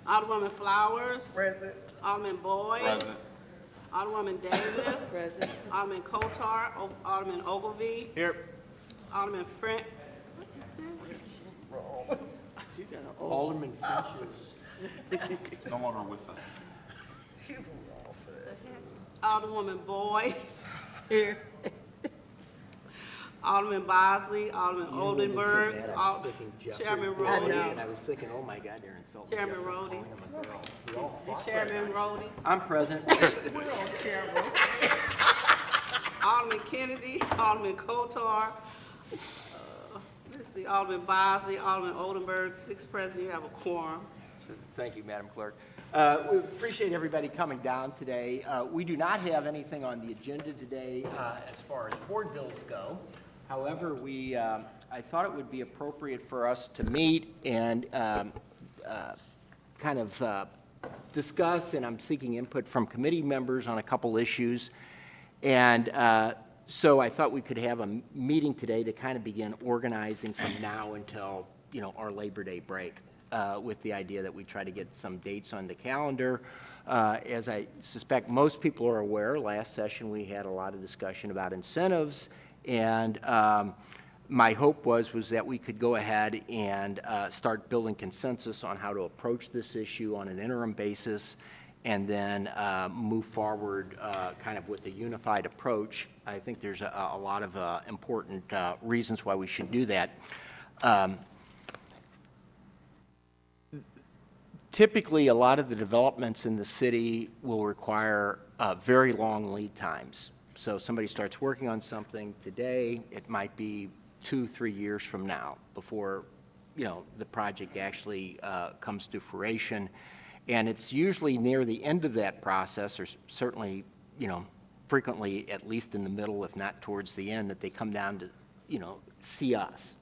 Alderwoman Flowers. Present. Alderman Boyd. Present. Alderwoman Davis. Present. Alderman Kotar. Alderman Ogilvy. Here. Alderman Frent. Alderman Finch's. No longer with us. Alderwoman Boyd. Here. Alderman Bosley. Alderman Oldenburg. Chairman Rhodey. And I was thinking, oh my God, they're insulting. Chairman Rhodey. Chairman Rhodey. I'm present. We're on camera. Alderman Kennedy. Alderman Kotar. Let's see, Alderman Bosley. Alderman Oldenburg. 6 present. You have a quorum. Thank you, Madam Clerk. We appreciate everybody coming down today. We do not have anything on the agenda today as far as board bills go. However, I thought it would be appropriate for us to meet and kind of discuss, and I'm seeking input from committee members on a couple issues. And so I thought we could have a meeting today to kind of begin organizing from now until, our Labor Day break. With the idea that we try to get some dates on the calendar. As I suspect most people are aware, last session we had a lot of discussion about incentives, and my hope was that we could go ahead and start building consensus on how to approach this issue on an interim basis, and then move forward kind of with a unified approach. I think there's a lot of important reasons why we should do that. Typically, a lot of the developments in the city will require very long lead times. So if somebody starts working on something today, it might be 2-3 years from now before, the project actually comes to fruition. And it's usually near the end of that process, or certainly, frequently at least in the middle, if not towards the end, that they come down to, see us.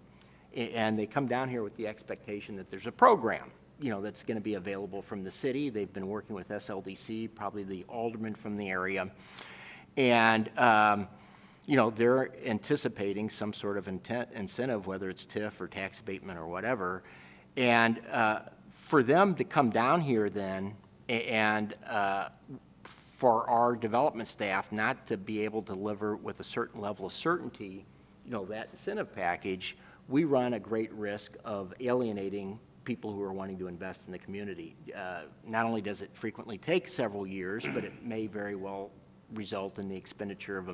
And they come down here with the expectation that there's a program that's going to be available from the city. They've been working with SLDC, probably the alderman from the area. And, they're anticipating some sort of incentive, whether it's TIF or tax abatement or whatever. And for them to come down here then and for our development staff not to be able to deliver with a certain level of certainty, that incentive package, we run a great risk of alienating people who are wanting to invest in the community. Not only does it frequently take several years, but it may very well result in the expenditure of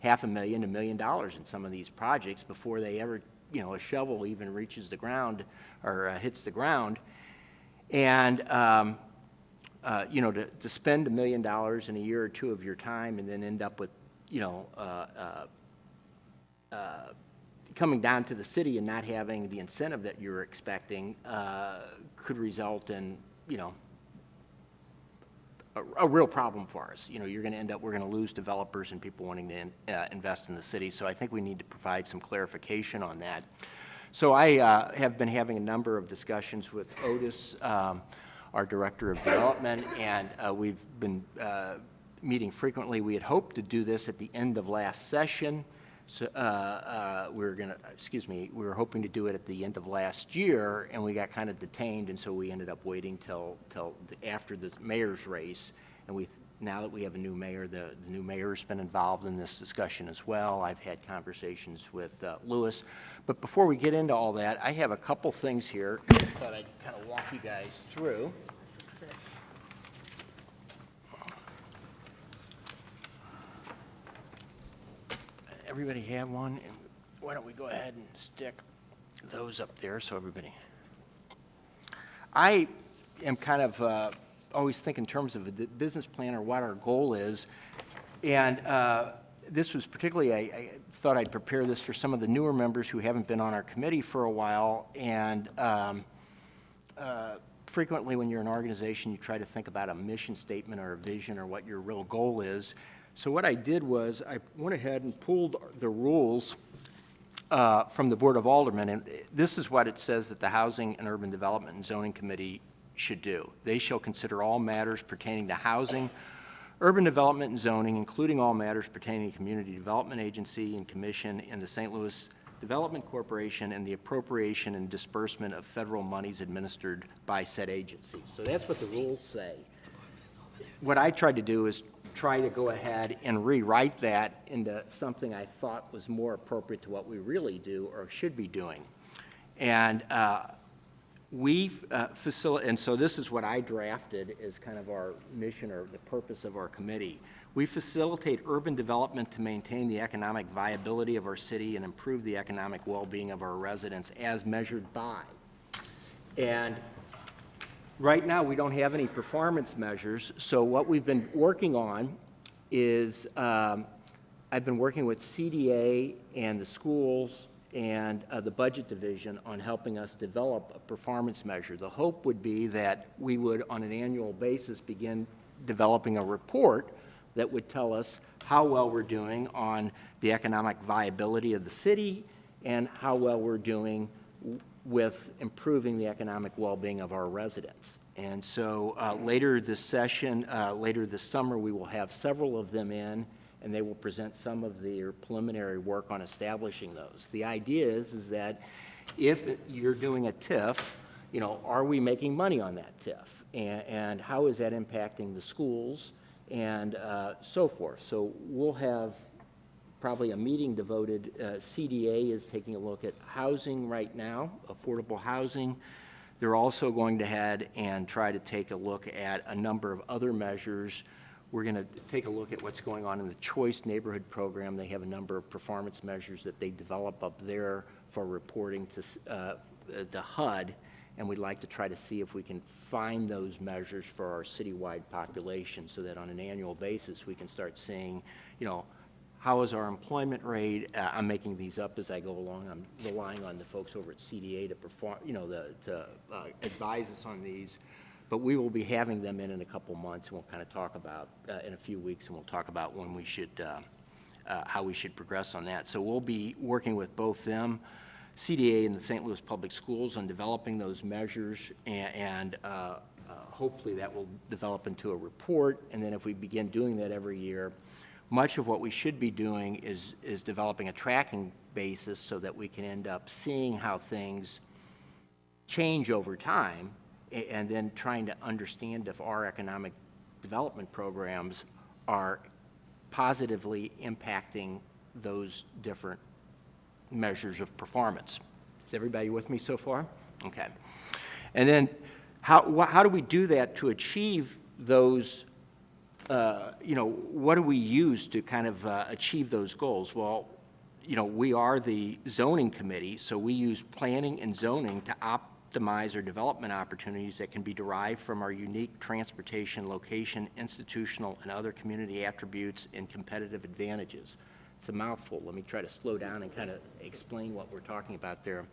$500,000 to $1 million in some of these projects before they ever, a shovel even reaches the ground or hits the ground. And, to spend $1 million in a year or two of your time and then end up with, coming down to the city and not having the incentive that you're expecting could result in, a real problem for us. You're going to end up, we're going to lose developers and people wanting to invest in the city. So I think we need to provide some clarification on that. So I have been having a number of discussions with Otis, our Director of Development, and we've been meeting frequently. We had hoped to do this at the end of last session. So we were hoping to do it at the end of last year, and we got kind of detained, and so we ended up waiting till after the mayor's race. And now that we have a new mayor, the new mayor's been involved in this discussion as well. I've had conversations with Lewis. But before we get into all that, I have a couple things here I thought I'd kind of walk you guys through. Everybody have one? And why don't we go ahead and stick those up there so everybody... I am kind of always think in terms of a business plan or what our goal is. And this was particularly, I thought I'd prepare this for some of the newer members who haven't been on our committee for a while. And frequently when you're an organization, you try to think about a mission statement or a vision or what your real goal is. So what I did was I went ahead and pulled the rules from the Board of Aldermen, and this is what it says that the Housing and Urban Development and Zoning Committee should do. They shall consider all matters pertaining to housing, urban development and zoning, including all matters pertaining to Community Development Agency and Commission and the St. Louis Development Corporation and the appropriation and disbursement of federal monies administered by said agency. So that's what the rules say. What I tried to do is try to go ahead and rewrite that into something I thought was more appropriate to what we really do or should be doing. And and so this is what I drafted as kind of our mission or the purpose of our committee. We facilitate urban development to maintain the economic viability of our city and improve the economic well-being of our residents as measured by. And right now, we don't have any performance measures, so what we've been working on is, I've been working with CDA and the schools and the budget division on helping us develop a performance measure. The hope would be that we would, on an annual basis, begin developing a report that would tell us how well we're doing on the economic viability of the city and how well we're doing with improving the economic well-being of our residents. And so later this summer, we will have several of them in, and they will present some of their preliminary work on establishing those. The idea is that if you're doing a TIF, you know, are we making money on that TIF? And how is that impacting the schools and so forth? So we'll have probably a meeting devoted. CDA is taking a look at housing right now, affordable housing. They're also going to head and try to take a look at a number of other measures. We're going to take a look at what's going on in the Choice Neighborhood Program. They have a number of performance measures that they develop up there for reporting to the HUD, and we'd like to try to see if we can find those measures for our citywide population so that on an annual basis we can start seeing, you know, how is our employment rate? I'm making these up as I go along. I'm relying on the folks over at CDA to perform, you know, to advise us on these. But we will be having them in a couple months, and we'll kind of talk about, in a few weeks, and we'll talk about when we should, how we should progress on that. So we'll be working with both them, CDA and the St. Louis Public Schools, on developing those measures, and hopefully that will develop into a report. And then if we begin doing that every year, much of what we should be doing is developing a tracking basis so that we can end up seeing how things change over time, and then trying to understand if our economic development programs are positively impacting those different measures of performance. Is everybody with me so far? Okay. And then how do we do that to achieve those, you know, what do we use to kind of achieve those goals? Well, you know, we are the zoning committee, so we use planning and zoning to optimize our development opportunities that can be derived from our unique transportation, location, institutional, and other community attributes and competitive advantages. It's a mouthful. Let me try to slow down and kind of explain what we're talking about there.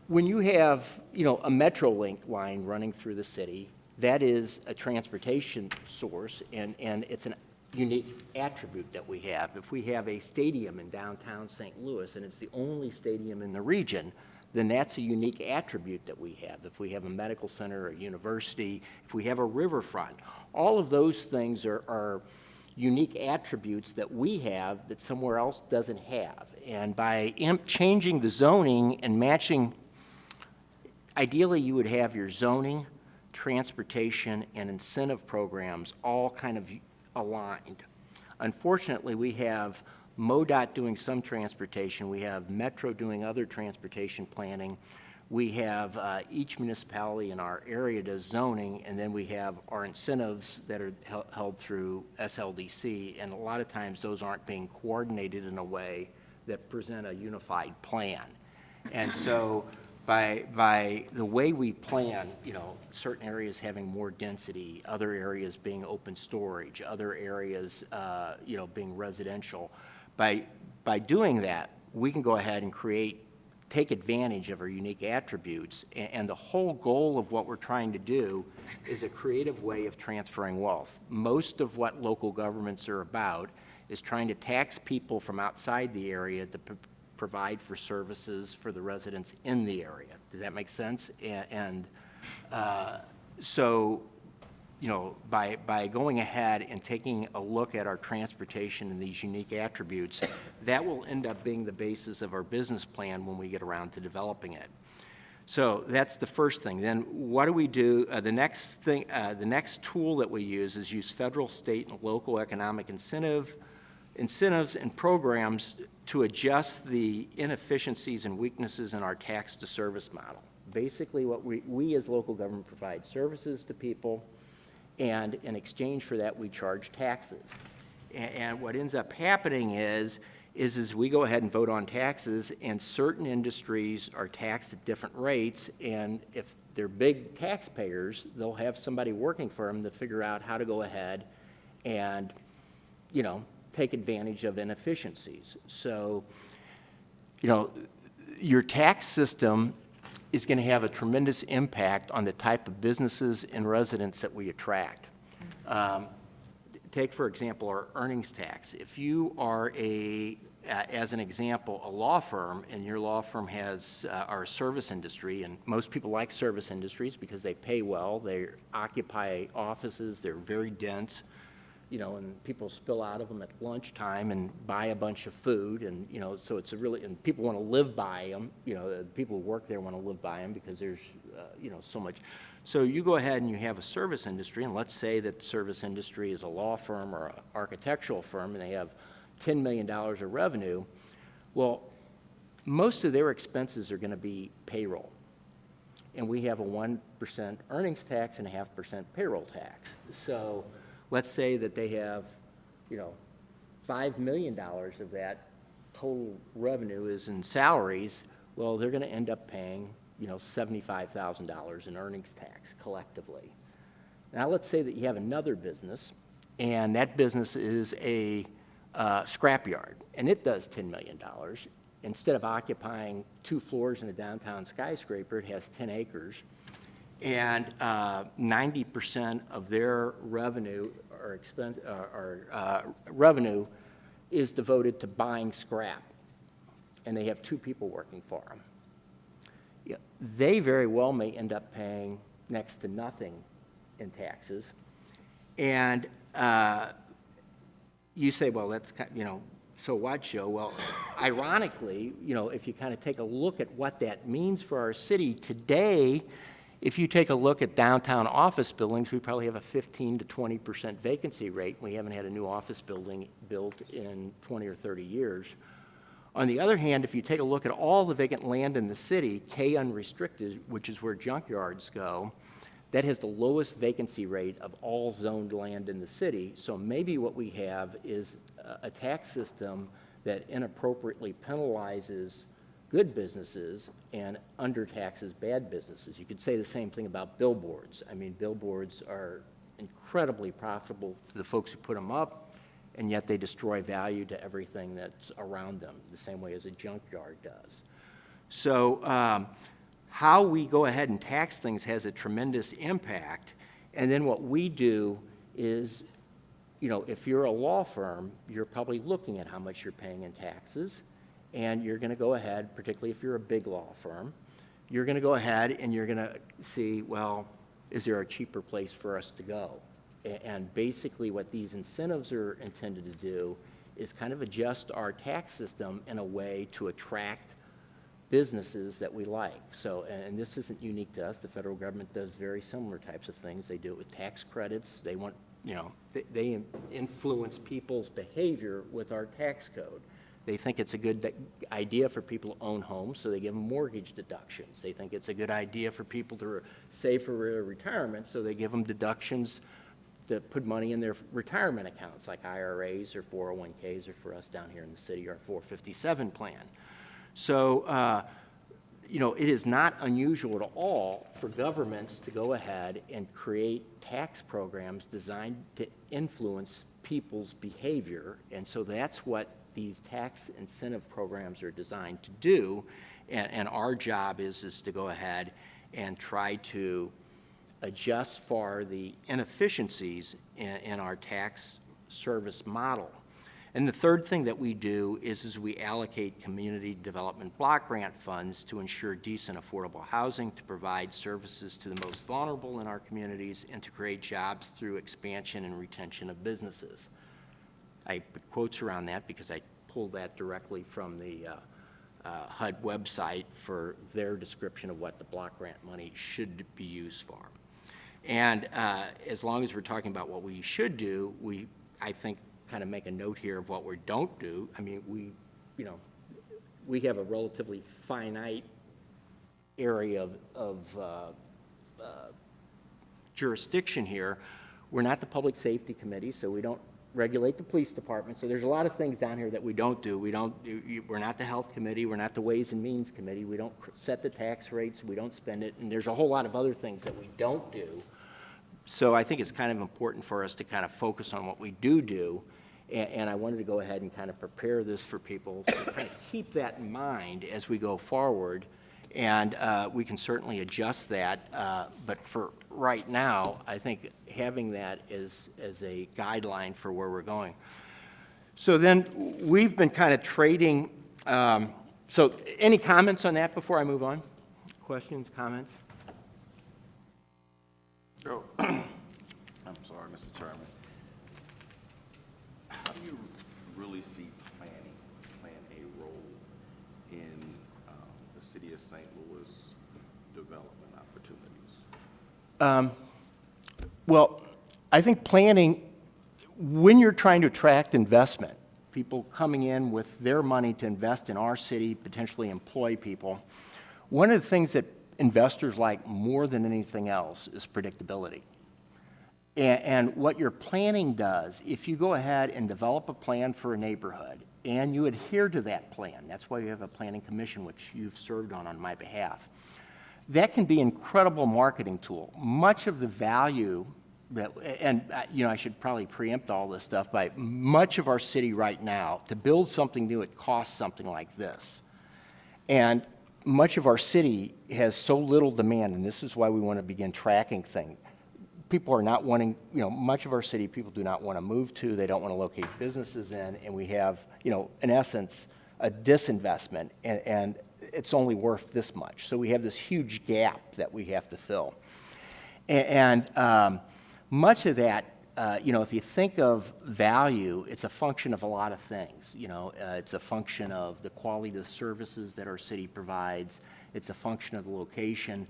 When you have, you know, a Metrolink line running through the city, that is a transportation source, and it's a unique attribute that we have. If we have a stadium in downtown St. Louis, and it's the only stadium in the region, then that's a unique attribute that we have. If we have a medical center, a university, if we have a riverfront, all of those things are unique attributes that we have that somewhere else doesn't have. And by changing the zoning and matching, ideally you would have your zoning, transportation, and incentive programs all kind of aligned. Unfortunately, we have MoDOT doing some transportation, we have Metro doing other transportation planning, we have each municipality in our area does zoning, and then we have our incentives that are held through SLDC, and a lot of times those aren't being coordinated in a way that present a unified plan. And so by the way we plan, you know, certain areas having more density, other areas being open storage, other areas, you know, being residential, by doing that, we can go ahead and take advantage of our unique attributes, and the whole goal of what we're trying to do is a creative way of transferring wealth. Most of what local governments are about is trying to tax people from outside the area to provide for services for the residents in the area. Does that make sense? So you know, by going ahead and taking a look at our transportation and these unique attributes, that will end up being the basis of our business plan when we get around to developing it. So that's the first thing. Then what do we do? The next tool that we use is use federal, state, and local economic incentives and programs to adjust the inefficiencies and weaknesses in our tax to service model. Basically, what we as local government provide services to people, and in exchange for that, we charge taxes. And what ends up happening is we go ahead and vote on taxes, and certain industries are taxed at different rates, and if they're big taxpayers, they'll have somebody working for them to figure out how to go ahead and, you know, take advantage of inefficiencies. So, you know, your tax system is going to have a tremendous impact on the type of businesses and residents that we attract. Take, for example, our earnings tax. If you are as an example, a law firm, and your law firm has our service industry, and most people like service industries because they pay well, they occupy offices, they're very dense, you know, and people spill out of them at lunchtime and buy a bunch of food, and, you know, so it's a really, and people want to live by them, you know, the people who work there want to live by them because there's, you know, so much. So you go ahead and you have a service industry, and let's say that the service industry is a law firm or an architectural firm, and they have $10 million of revenue. Well, most of their expenses are going to be payroll. And we have a 1% earnings tax and a 0.5% payroll tax. So let's say that they have, you know, $5 million of that total revenue is in salaries. Well, they're going to end up paying, you know, $75,000 in earnings tax collectively. Now, let's say that you have another business, and that business is a scrapyard, and it does $10 million. Instead of occupying 2 floors in a downtown skyscraper, it has 10 acres. And 90% of their revenue revenue is devoted to buying scrap, and they have 2 people working for them. Yeah, they very well may end up paying next to nothing in taxes, and you say, well, that's, you know, so what, Joe? Well, ironically, you know, if you kind of take a look at what that means for our city today, if you take a look at downtown office buildings, we probably have a 15 to 20% vacancy rate. We haven't had a new office building built in 20 or 30 years. On the other hand, if you take a look at all the vacant land in the city, K unrestricted, which is where junkyards go, that has the lowest vacancy rate of all zoned land in the city. So maybe what we have is a tax system that inappropriately penalizes good businesses and undertaxes bad businesses. You could say the same thing about billboards. I mean, billboards are incredibly profitable to the folks who put them up, and yet they destroy value to everything that's around them, the same way as a junkyard does. So how we go ahead and tax things has a tremendous impact. And then what we do is, you know, if you're a law firm, you're probably looking at how much you're paying in taxes, and you're going to go ahead, particularly if you're a big law firm, you're going to go ahead and you're going to see, well, is there a cheaper place for us to go? And basically what these incentives are intended to do is kind of adjust our tax system in a way to attract businesses that we like. So, and this isn't unique to us. The federal government does very similar types of things. They do it with tax credits. They want, you know, they influence people's behavior with our tax code. They think it's a good idea for people to own homes, so they give them mortgage deductions. They think it's a good idea for people to save for retirement, so they give them deductions to put money in their retirement accounts, like IRAs or 401ks, or for us down here in the city, our 457 plan. So, you know, it is not unusual at all for governments to go ahead and create tax programs designed to influence people's behavior, and so that's what these tax incentive programs are designed to do, and our job is to go ahead and try to adjust for the inefficiencies in our tax service model. And the third thing that we do is we allocate community development block grant funds to ensure decent, affordable housing, to provide services to the most vulnerable in our communities, and to create jobs through expansion and retention of businesses. I put quotes around that because I pulled that directly from the HUD website for their description of what the block grant money should be used for. And as long as we're talking about what we should do, I think, kind of make a note here of what we don't do. I mean, we have a relatively finite area of jurisdiction here. We're not the Public Safety Committee, so we don't regulate the police department. So there's a lot of things down here that we don't do. We're not the Health Committee. We're not the Ways and Means Committee. We don't set the tax rates. We don't spend it. And there's a whole lot of other things that we don't do. So I think it's kind of important for us to kind of focus on what we do. And I wanted to go ahead and kind of prepare this for people to kind of keep that in mind as we go forward. And we can certainly adjust that. But for right now, I think having that as a guideline for where we're going. So then we've been kind of trading. So any comments on that before I move on? Questions, comments? Oh, I'm sorry, Mr. Chairman. How do you really see Plan A role in the city of St. Louis development opportunities? Well, I think planning, when you're trying to attract investment, people coming in with their money to invest in our city, potentially employ people, one of the things that investors like more than anything else is predictability. And what your planning does, if you go ahead and develop a plan for a neighborhood and you adhere to that plan, that's why you have a planning commission, which you've served on my behalf, that can be an incredible marketing tool. Much of the value that, and I should probably preempt all this stuff, but much of our city right now, to build something new, it costs something like this. And much of our city has so little demand, and this is why we want to begin tracking things. People are not wanting, much of our city people do not want to move to, they don't want to locate businesses in, and we have, in essence, a disinvestment, and it's only worth this much. So we have this huge gap that we have to fill. And much of that, if you think of value, it's a function of a lot of things. It's a function of the quality of the services that our city provides. It's a function of the location.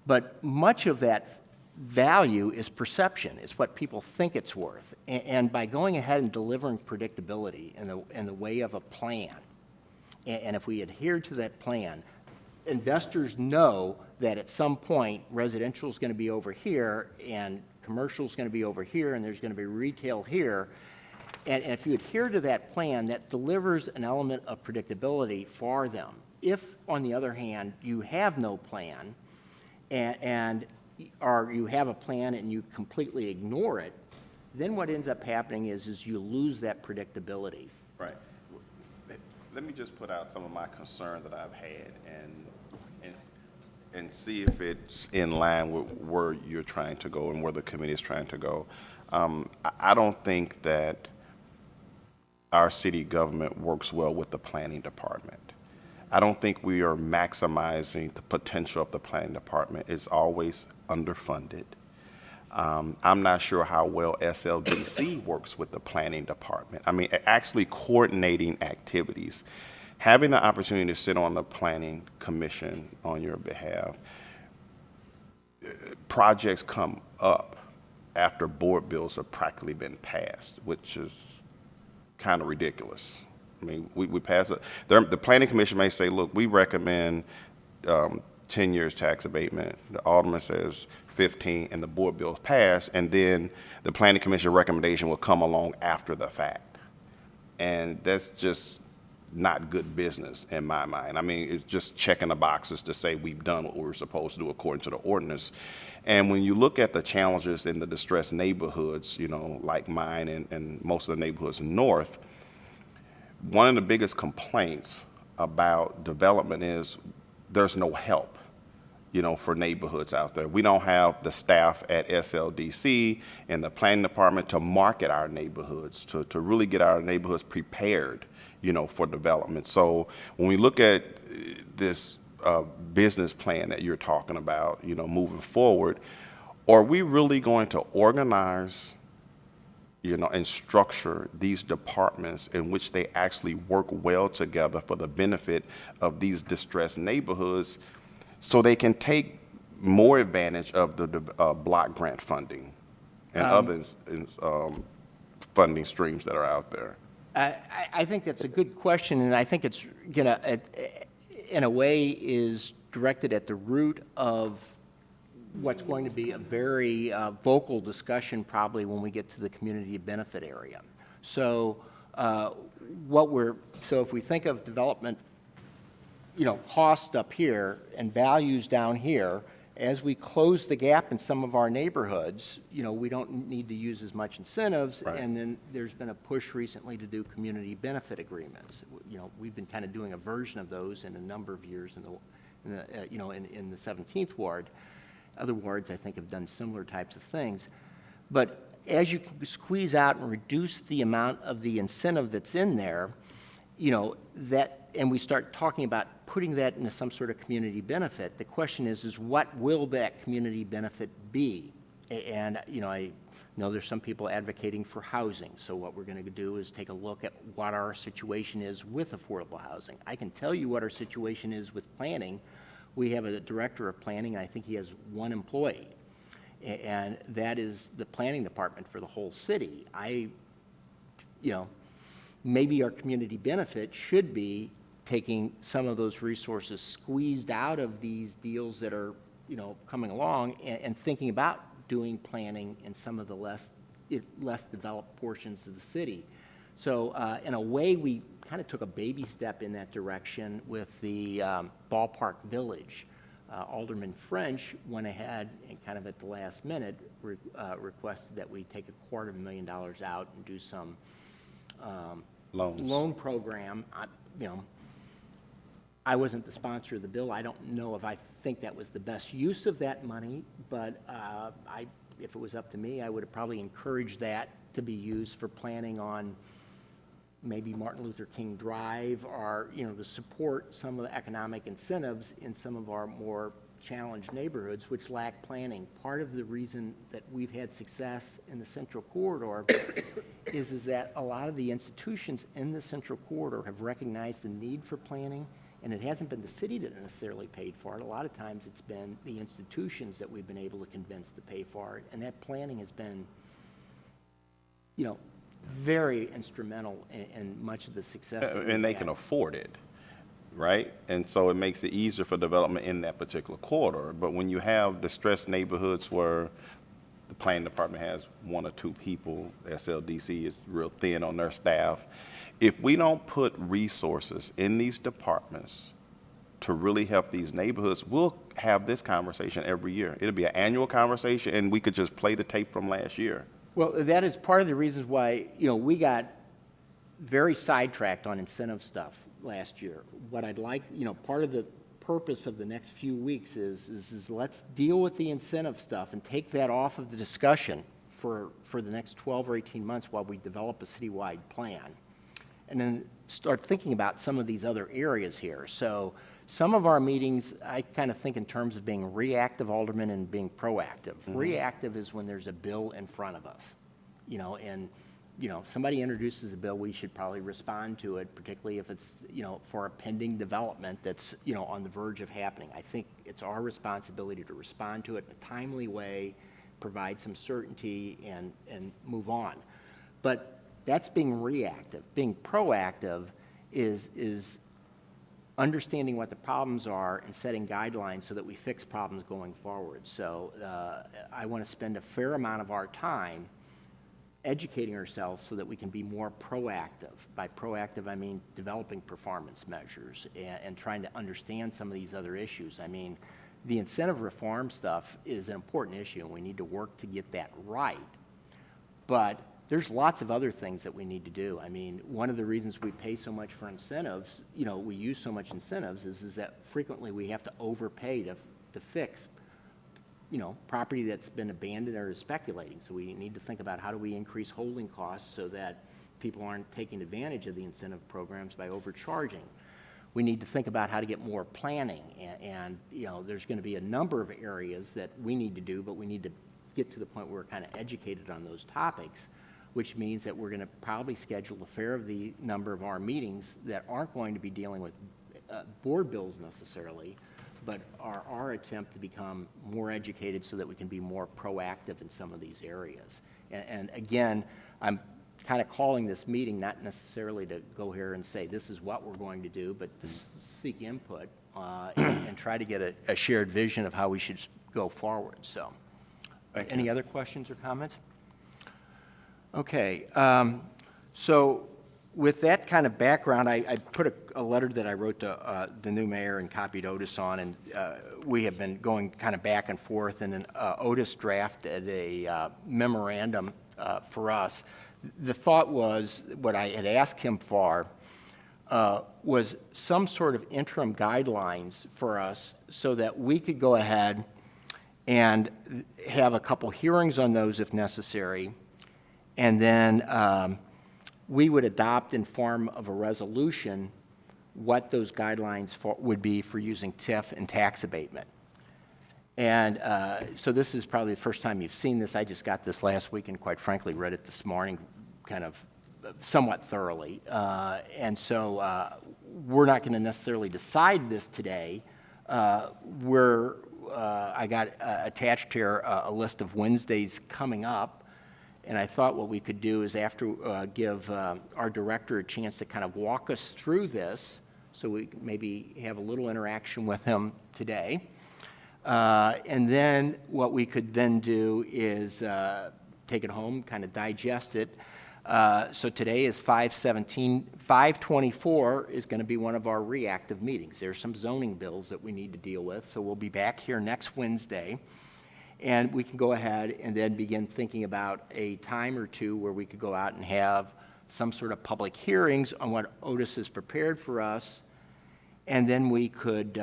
But much of that value is perception. It's what people think it's worth. And by going ahead and delivering predictability in the way of a plan, and if we adhere to that plan, investors know that at some point residential is going to be over here and commercial is going to be over here and there's going to be retail here. And if you adhere to that plan, that delivers an element of predictability for them. If, on the other hand, you have no plan or you have a plan and you completely ignore it, then what ends up happening is you lose that predictability. Right. Let me just put out some of my concern that I've had and see if it's in line with where you're trying to go and where the committee is trying to go. I don't think that our city government works well with the planning department. I don't think we are maximizing the potential of the planning department. It's always underfunded. I'm not sure how well SLDC works with the planning department. I mean, actually coordinating activities, having the opportunity to sit on the planning commission on your behalf. Projects come up after board bills have practically been passed, which is kind of ridiculous. I mean, we pass it. The planning commission may say, look, we recommend 10 years tax abatement. The alderman says 15, and the board bills pass, and then the planning commission recommendation will come along after the fact. And that's just not good business in my mind. I mean, it's just checking the boxes to say we've done what we were supposed to do according to the ordinance. And when you look at the challenges in the distressed neighborhoods, like mine and most of the neighborhoods north, one of the biggest complaints about development is there's no help. for neighborhoods out there. We don't have the staff at SLDC and the planning department to market our neighborhoods, to really get our neighborhoods prepared, for development. So when we look at this business plan that you're talking about, moving forward, are we really going to organize, and structure these departments in which they actually work well together for the benefit of these distressed neighborhoods so they can take more advantage of the block grant funding and other funding streams that are out there? I think that's a good question, and I think it's in a way, is directed at the root of what's going to be a very vocal discussion probably when we get to the community benefit area. So so if we think of development, cost up here and values down here, as we close the gap in some of our neighborhoods, we don't need to use as much incentives. Right. And then there's been a push recently to do community benefit agreements. We've been kind of doing a version of those in a number of years in the 17th Ward. Other wards, I think, have done similar types of things. But as you squeeze out and reduce the amount of the incentive that's in there, and we start talking about putting that into some sort of community benefit, the question is what will that community benefit be? And, I know there's some people advocating for housing. So what we're going to do is take a look at what our situation is with affordable housing. I can tell you what our situation is with planning. We have a director of planning, and I think he has one employee, and that is the planning department for the whole city. Maybe our community benefit should be taking some of those resources squeezed out of these deals that are, coming along and thinking about doing planning in some of the less developed portions of the city. So in a way, we kind of took a baby step in that direction with the Ballpark Village. Alderman French went ahead and kind of at the last minute requested that we take $250,000 out and do some loan program. I wasn't the sponsor of the bill. I don't know if I think that was the best use of that money, but if it was up to me, I would have probably encouraged that to be used for planning on maybe Martin Luther King Drive, or to support some of the economic incentives in some of our more challenged neighborhoods which lack planning. Part of the reason that we've had success in the Central Corridor is that a lot of the institutions in the Central Corridor have recognized the need for planning, and it hasn't been the city that necessarily paid for it. A lot of times it's been the institutions that we've been able to convince to pay for it, and that planning has been, very instrumental in much of the success. And they can afford it, right? And so it makes it easier for development in that particular corridor. But when you have distressed neighborhoods where the planning department has one or two people, SLDC is real thin on their staff, if we don't put resources in these departments to really help these neighborhoods, we'll have this conversation every year. It'll be an annual conversation, and we could just play the tape from last year. Well, that is part of the reasons why, we got very sidetracked on incentive stuff last year. What I'd like, part of the purpose of the next few weeks is let's deal with the incentive stuff and take that off of the discussion for the next 12 or 18 months while we develop a citywide plan. And then start thinking about some of these other areas here. So some of our meetings, I kind of think in terms of being reactive aldermen and being proactive. Mm-hmm. Reactive is when there's a bill in front of us, and somebody introduces a bill, we should probably respond to it, particularly if it's, for a pending development that's, on the verge of happening. I think it's our responsibility to respond to it in a timely way, provide some certainty, and move on. But that's being reactive. Being proactive is understanding what the problems are and setting guidelines so that we fix problems going forward. So I want to spend a fair amount of our time educating ourselves so that we can be more proactive. By proactive, I mean developing performance measures and trying to understand some of these other issues. I mean, the incentive reform stuff is an important issue, and we need to work to get that right. But there's lots of other things that we need to do. I mean, one of the reasons we pay so much for incentives, we use so much incentives is that frequently we have to overpay to to fix, property that's been abandoned or is speculating. So we need to think about how do we increase holding costs so that people aren't taking advantage of the incentive programs by overcharging. We need to think about how to get more planning, and there's going to be a number of areas that we need to do, but we need to get to the point where we're kind of educated on those topics, which means that we're going to probably schedule a fair number of our meetings that aren't going to be dealing with board bills necessarily, but are our attempt to become more educated so that we can be more proactive in some of these areas. And again, I'm kind of calling this meeting not necessarily to go here and say this is what we're going to do, but to seek input and try to get a shared vision of how we should go forward. So, any other questions or comments? Okay, so with that kind of background, I put a letter that I wrote to the new mayor and copied Otis on, and we have been going kind of back and forth, and then Otis drafted a memorandum for us. The thought was, what I had asked him for was some sort of interim guidelines for us so that we could go ahead and have a couple hearings on those if necessary, and then we would adopt in form of a resolution what those guidelines would be for using TIF and tax abatement. And so this is probably the first time you've seen this. I just got this last week and quite frankly read it this morning kind of somewhat thoroughly. And so we're not going to necessarily decide this today. I got attached here a list of Wednesdays coming up. And I thought what we could do is give our director a chance to kind of walk us through this, so we maybe have a little interaction with him today. And then what we could then do is take it home, kind of digest it. So today is 5/17. 5/24 is going to be one of our reactive meetings. There's some zoning bills that we need to deal with, so we'll be back here next Wednesday. And we can go ahead and then begin thinking about a time or two where we could go out and have some sort of public hearings on what Otis has prepared for us. And then we could,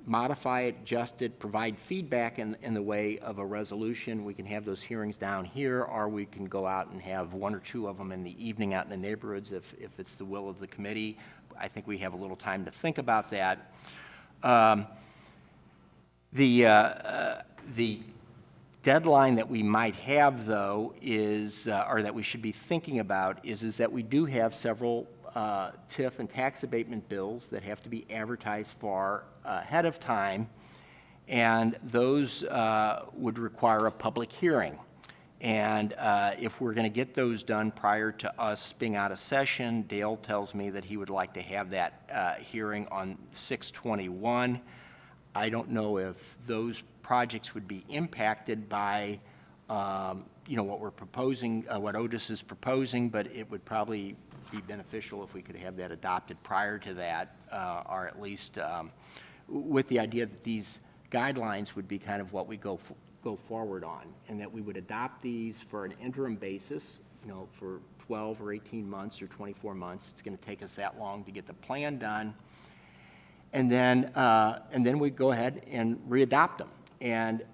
modify it, adjust it, provide feedback in the way of a resolution. We can have those hearings down here, or we can go out and have one or two of them in the evening out in the neighborhoods if it's the will of the committee. I think we have a little time to think about that. The deadline that we might have, though, is, or that we should be thinking about, is that we do have several TIF and tax abatement bills that have to be advertised for ahead of time, and those would require a public hearing. And if we're going to get those done prior to us being out of session, Dale tells me that he would like to have that hearing on 6/21. I don't know if those projects would be impacted by, what we're proposing, what Otis is proposing, but it would probably be beneficial if we could have that adopted prior to that, or at least with the idea that these guidelines would be kind of what we go forward on, and that we would adopt these for an interim basis, for 12 or 18 months or 24 months. It's going to take us that long to get the plan done. And then we go ahead and readopt them. And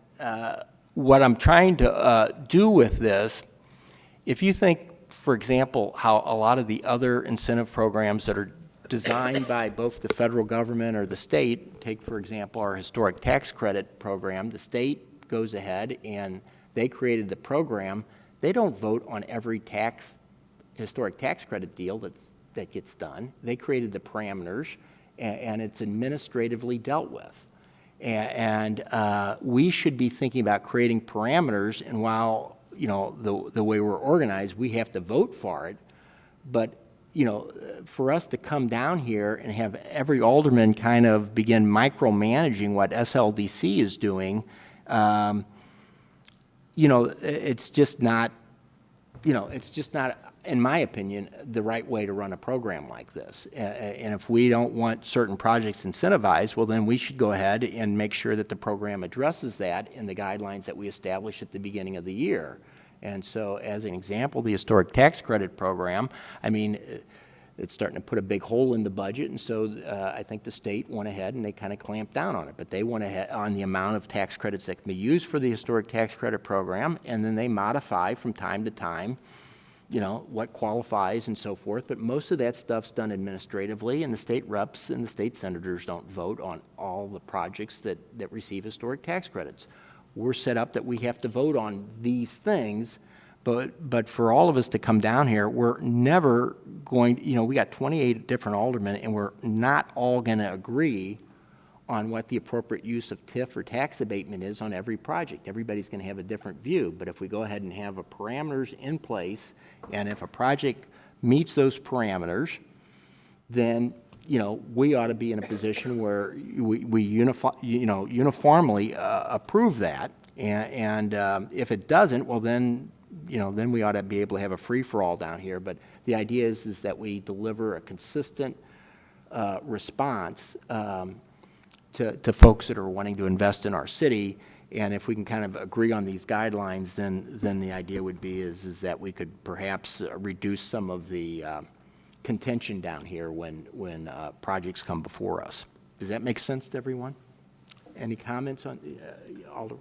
what I'm trying to do with this, if you think, for example, how a lot of the other incentive programs that are designed by both the federal government or the state, take, for example, our historic tax credit program, the state goes ahead and they created the program. They don't vote on every historic tax credit deal that gets done. They created the parameters, and it's administratively dealt with. And we should be thinking about creating parameters, and while, the way we're organized, we have to vote for it, but, for us to come down here and have every alderman kind of begin micromanaging what SLDC is doing, it's just not, in my opinion, the right way to run a program like this. And if we don't want certain projects incentivized, well, then we should go ahead and make sure that the program addresses that in the guidelines that we establish at the beginning of the year. And so, as an example, the historic tax credit program, it's starting to put a big hole in the budget, and so I think the state went ahead and they kind of clamped down on it. But they went ahead on the amount of tax credits that can be used for the historic tax credit program, and then they modify from time to time, you know, what qualifies and so forth. But most of that stuff's done administratively, and the state reps and the state senators don't vote on all the projects that receive historic tax credits. We're set up that we have to vote on these things. But for all of us to come down here, we're never going, you know, we got 28 different aldermen, and we're not all going to agree on what the appropriate use of TIF or tax abatement is on every project. Everybody's going to have a different view. But if we go ahead and have parameters in place, and if a project meets those parameters, then, you know, we ought to be in a position where we uniformly approve that. And if it doesn't, well, then, you know, then we ought to be able to have a free-for-all down here. But the idea is that we deliver a consistent response to folks that are wanting to invest in our city. And if we can kind of agree on these guidelines, then the idea would be is that we could perhaps reduce some of the contention down here when projects come before us. Does that make sense to everyone? Any comments on Alder?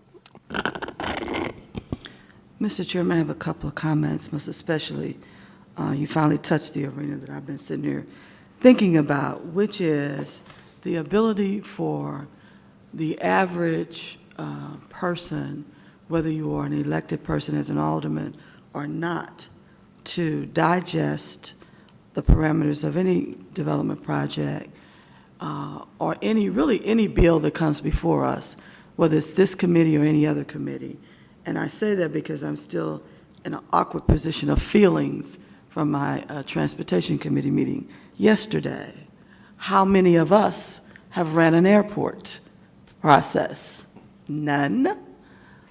Mr. Chairman, I have a couple of comments, most especially you finally touched the arena that I've been sitting here thinking about, which is the ability for the average person, whether you are an elected person as an alderman or not, to digest the parameters of any development project or any bill that comes before us, whether it's this committee or any other committee. And I say that because I'm still in an awkward position of feelings from my Transportation Committee meeting yesterday. How many of us have ran an airport process? None.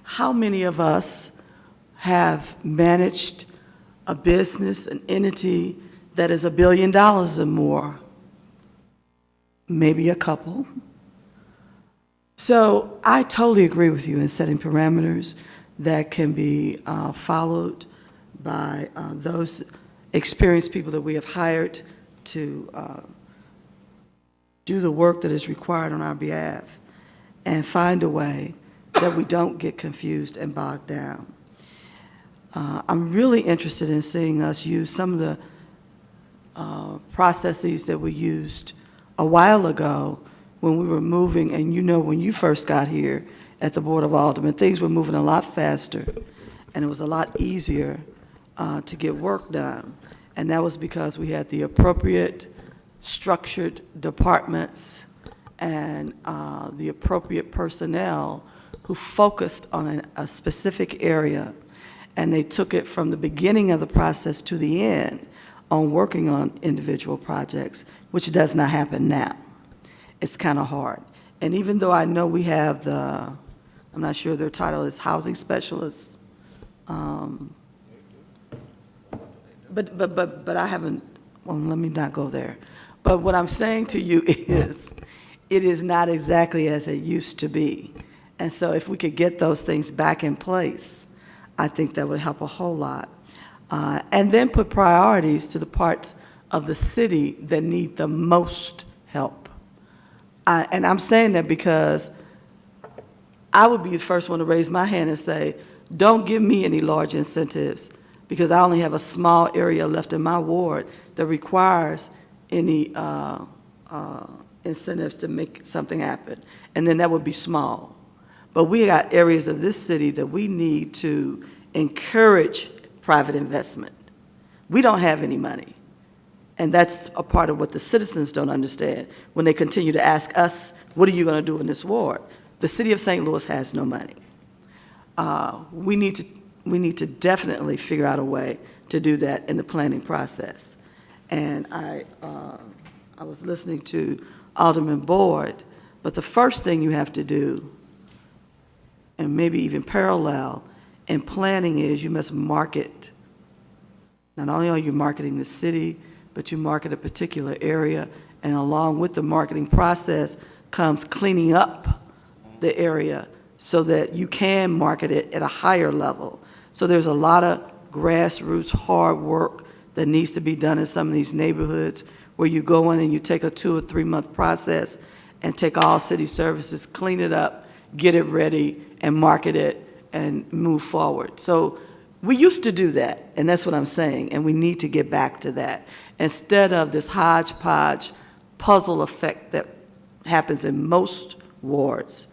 How many of us have managed a business, an entity that is $1 billion or more? Maybe a couple. So I totally agree with you in setting parameters that can be followed by those experienced people that we have hired to do the work that is required on our behalf, and find a way that we don't get confused and bogged down. I'm really interested in seeing us use some of the processes that we used a while ago when we were moving, and you know, when you first got here at the Board of Aldermen, things were moving a lot faster, and it was a lot easier to get work done. And that was because we had the appropriate structured departments and the appropriate personnel who focused on a specific area, and they took it from the beginning of the process to the end on working on individual projects, which does not happen now. It's kind of hard. And even though I know we have I'm not sure their title is housing specialists, but I haven't, well, let me not go there. But what I'm saying to you is, it is not exactly as it used to be. And so if we could get those things back in place, I think that would help a whole lot. And then put priorities to the parts of the city that need the most help. And I'm saying that because I would be the first one to raise my hand and say, don't give me any large incentives, because I only have a small area left in my ward that requires any incentives to make something happen. And then that would be small. But we got areas of this city that we need to encourage private investment. We don't have any money. And that's a part of what the citizens don't understand when they continue to ask us, what are you going to do in this ward? The city of St. Louis has no money. We need to definitely figure out a way to do that in the planning process. And I was listening to Alderman Board, but the first thing you have to do, and maybe even parallel in planning, is you must market. Not only are you marketing the city, but you market a particular area, and along with the marketing process comes cleaning up the area so that you can market it at a higher level. So there's a lot of grassroots hard work that needs to be done in some of these neighborhoods where you go in and you take a 2 or 3 month process and take all city services, clean it up, get it ready, and market it and move forward. So we used to do that, and that's what I'm saying, and we need to get back to that. Instead of this hodgepodge puzzle effect that happens in most wards,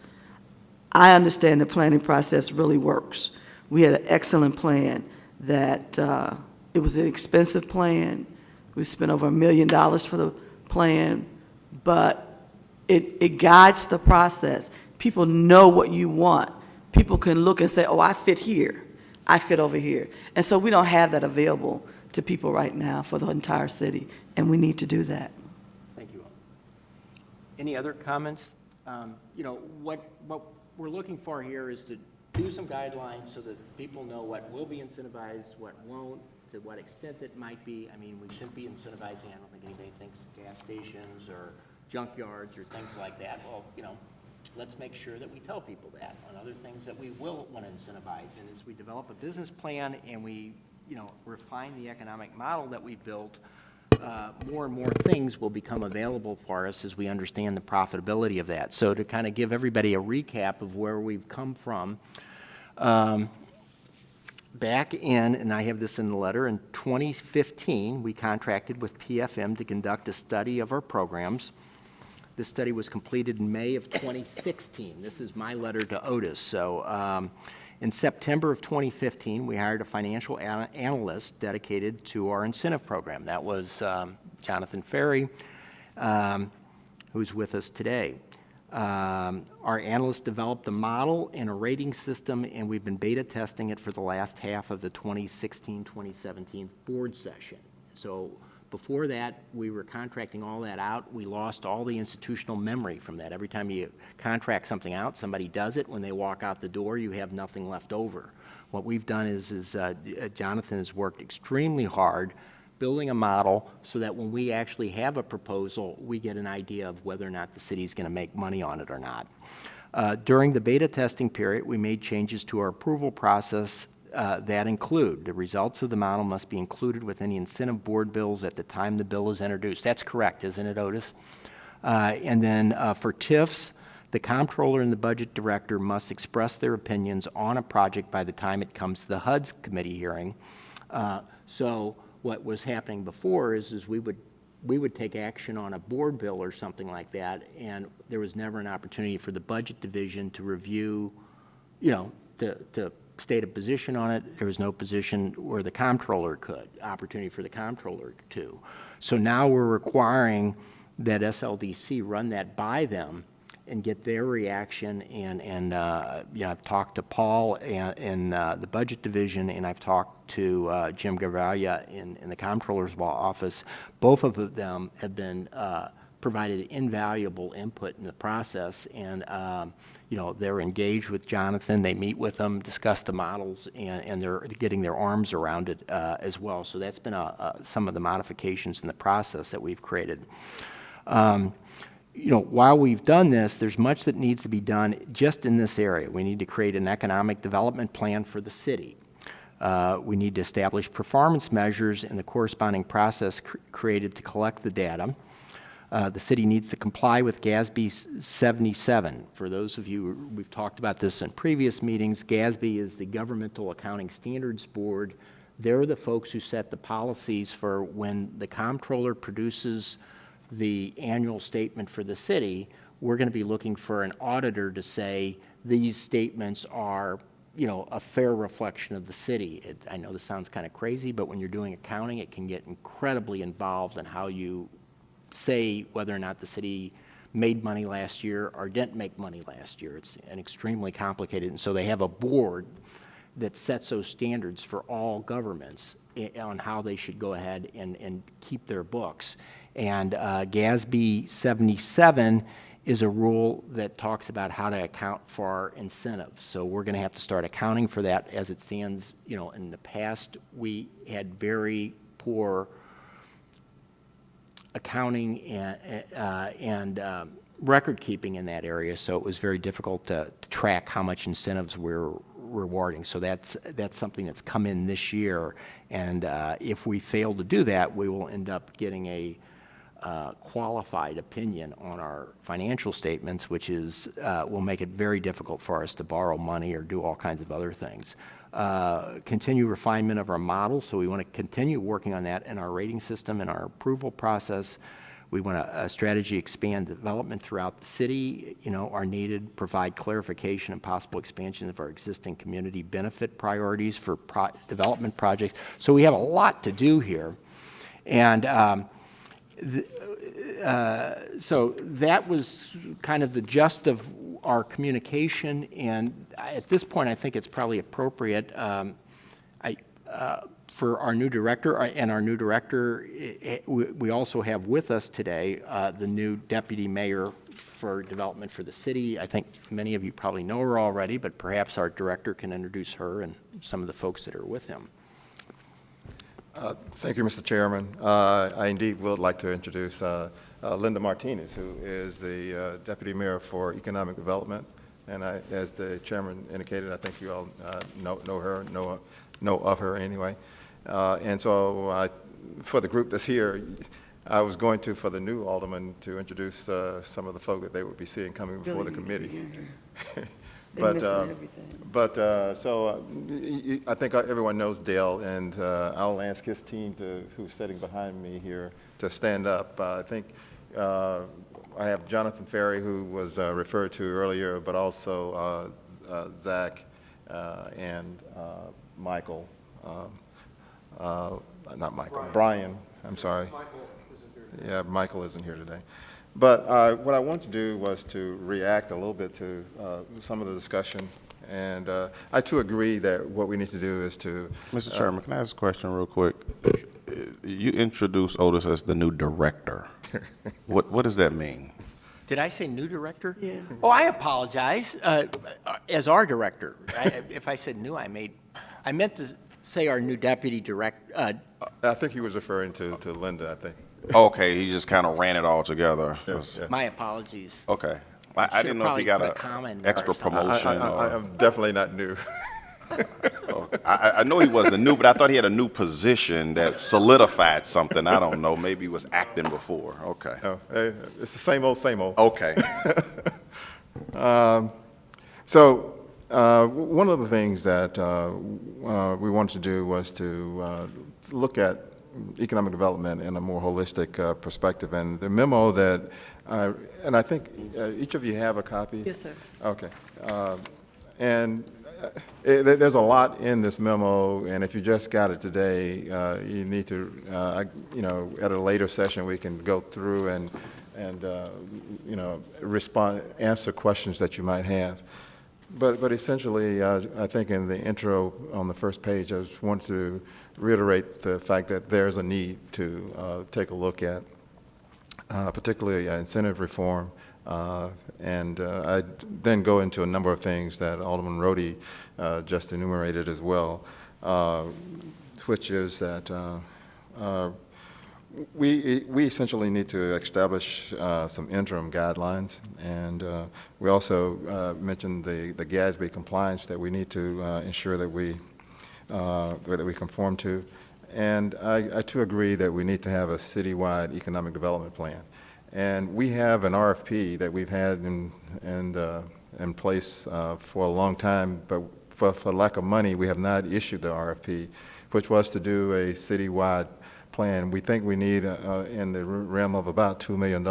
I understand the planning process really works. We had an excellent plan that, it was an expensive plan. We spent over $1 million for the plan, but it guides the process. People know what you want. People can look and say, oh, I fit here. I fit over here. And so we don't have that available to people right now for the entire city, and we need to do that. Thank you. Any other comments? You know, what we're looking for here is to do some guidelines so that people know what will be incentivized, what won't, to what extent it might be. I mean, we shouldn't be incentivizing, I don't think anybody thinks gas stations or junkyards or things like that. Well, you know, let's make sure that we tell people that on other things that we will want to incentivize. And as we develop a business plan and we, you know, refine the economic model that we built, more and more things will become available for us as we understand the profitability of that. So to kind of give everybody a recap of where we've come from, back in, and I have this in the letter, in 2015, we contracted with PFM to conduct a study of our programs. This study was completed in May of 2016. This is my letter to HUDZ. So in September of 2015, we hired a financial analyst dedicated to our incentive program. That was Jonathan Ferry, who's with us today. Our analyst developed a model and a rating system, and we've been beta testing it for the last half of the 2016-2017 board session. So before that, we were contracting all that out. We lost all the institutional memory from that. Every time you contract something out, somebody does it. When they walk out the door, you have nothing left over. What we've done is Jonathan has worked extremely hard building a model so that when we actually have a proposal, we get an idea of whether or not the city's going to make money on it or not. During the beta testing period, we made changes to our approval process that include the results of the model must be included with any incentive board bills at the time the bill is introduced. That's correct, isn't it, Otis? And then for TIFs, the comptroller and the budget director must express their opinions on a project by the time it comes to the HUDZ Committee hearing. So what was happening before is we would take action on a board bill or something like that, and there was never an opportunity for the budget division to review, you know, to state a position on it. There was no position where the comptroller could, opportunity for the comptroller to. So now we're requiring that SLDC run that by them and get their reaction, and you know, I've talked to Paul in the budget division, and I've talked to Jim Gavalia in the comptroller's office. Both of them have been provided invaluable input in the process, and you know, they're engaged with Jonathan. They meet with him, discuss the models, and they're getting their arms around it as well. So that's been some of the modifications in the process that we've created. You know, while we've done this, there's much that needs to be done just in this area. We need to create an economic development plan for the city. We need to establish performance measures and the corresponding process created to collect the data. The city needs to comply with GASB 77. For those of you, we've talked about this in previous meetings, GASB is the Governmental Accounting Standards Board. They're the folks who set the policies for when the comptroller produces the annual statement for the city. We're going to be looking for an auditor to say these statements are, you know, a fair reflection of the city. I know this sounds kind of crazy, but when you're doing accounting, it can get incredibly involved in how you say whether or not the city made money last year or didn't make money last year. It's an extremely complicated, and so they have a board that sets those standards for all governments on how they should go ahead and keep their books. And GASB 77 is a rule that talks about how to account for incentives. So we're going to have to start accounting for that as it stands. You know, in the past, we had very poor accounting and record keeping in that area, so it was very difficult to track how much incentives we're rewarding. So that's something that's come in this year. And if we fail to do that, we will end up getting a qualified opinion on our financial statements, which is will make it very difficult for us to borrow money or do all kinds of other things. Continue refinement of our models, so we want to continue working on that in our rating system and our approval process. We want a strategy expand development throughout the city, are needed, provide clarification and possible expansion of our existing community benefit priorities for development projects. So we have a lot to do here. And so that was kind of the gist of our communication, and at this point, I think it's probably appropriate for our new director, we also have with us today the new deputy mayor for development for the city. I think many of you probably know her already, but perhaps our director can introduce her and some of the folks that are with him. Thank you, Mr. Chairman. I indeed would like to introduce Linda Martinez, who is the Deputy Mayor for Economic Development. And as the chairman indicated, I think you all know her, know of her anyway. And so for the group that's here, I was going to, for the new alderman, to introduce some of the folk that they would be seeing coming before the committee. So I think everyone knows Dale, and I'll ask his team who's sitting behind me here to stand up. I think I have Jonathan Ferry, who was referred to earlier, but also Zach and Michael, not Michael, Brian, I'm sorry. Michael isn't here today. Yeah, Michael isn't here today. But what I wanted to do was to react a little bit to some of the discussion. And I too agree that what we need to do is to... Mr. Chairman, can I ask a question real quick? You introduced Otis as the new director. What does that mean? Did I say new director? Yeah. Oh, I apologize. As our director. If I said new, I meant to say our new deputy director. I think he was referring to Linda, I think. Okay, he just kind of ran it all together. Yes, yes. My apologies. Okay. I didn't know if he got an extra promotion. I'm definitely not new. I know he wasn't new, but I thought he had a new position that solidified something. I don't know. Maybe he was acting before. Okay. No, it's the same old, same old. Okay. So one of the things that we wanted to do was to look at economic development in a more holistic perspective. And the memo that, and I think each of you have a copy? Yes, sir. Okay. And there's a lot in this memo, and if you just got it today, you need to, at a later session, we can go through and answer questions that you might have. But essentially, I think in the intro on the first page, I just wanted to reiterate the fact that there's a need to take a look at, particularly incentive reform, and I then go into a number of things that Alderman Rhodey just enumerated as well, which is that we essentially need to establish some interim guidelines, and we also mentioned the GASB compliance that we need to ensure that we conform to. And I too agree that we need to have a citywide economic development plan. And we have an RFP that we've had in place for a long time, but for lack of money, we have not issued the RFP, which was to do a citywide plan. We think we need in the realm of about $2 million.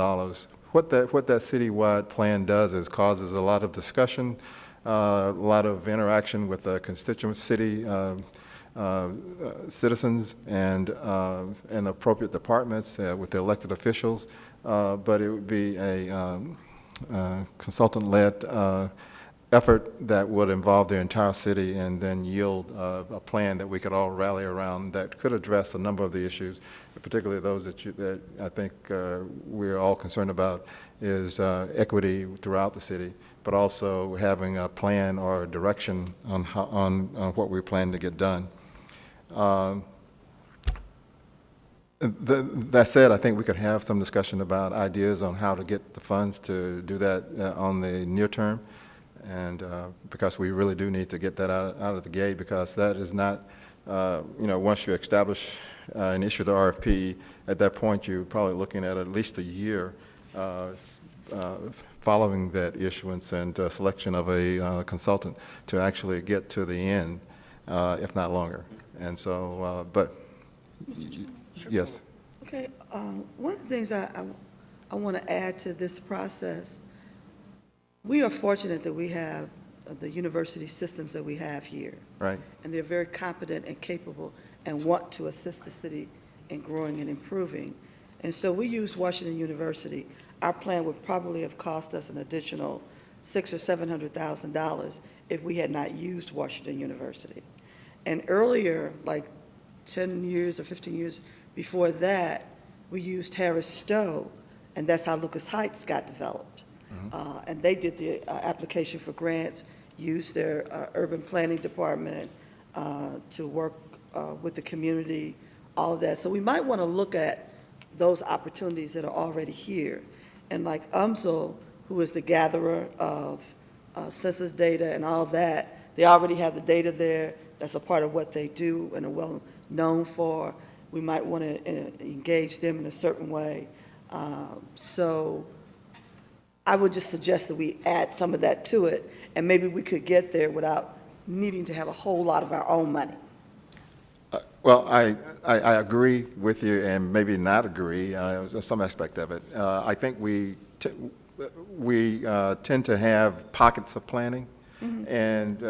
What that citywide plan does is causes a lot of discussion, a lot of interaction with the constituent city citizens and appropriate departments with the elected officials, but it would be a consultant-led effort that would involve the entire city and then yield a plan that we could all rally around that could address a number of the issues, particularly those that I think we're all concerned about, is equity throughout the city, but also having a plan or a direction on what we plan to get done. That said, I think we could have some discussion about ideas on how to get the funds to do that on the near term. And because we really do need to get that out of the gate, because that is not, once you establish and issue the RFP, at that point, you're probably looking at least a year following that issuance and selection of a consultant to actually get to the end, if not longer. And so, yes. Okay, one of the things I want to add to this process, we are fortunate that we have the university systems that we have here. Right. And they're very competent and capable and want to assist the city in growing and improving. And so we use Washington University. Our plan would probably have cost us an additional $600,000 or $700,000 if we had not used Washington University. And earlier, like 10 years or 15 years before that, we used Harris Stowe, and that's how Lucas Heights got developed. And they did the application for grants, used their urban planning department to work with the community, all of that. So we might want to look at those opportunities that are already here. And like UMSL, who is the gatherer of census data and all that, they already have the data there. That's a part of what they do and are well known for. We might want to engage them in a certain way. So I would just suggest that we add some of that to it, and maybe we could get there without needing to have a whole lot of our own money. Well, I agree with you, and maybe not agree, some aspect of it. I think we tend to have pockets of planning, and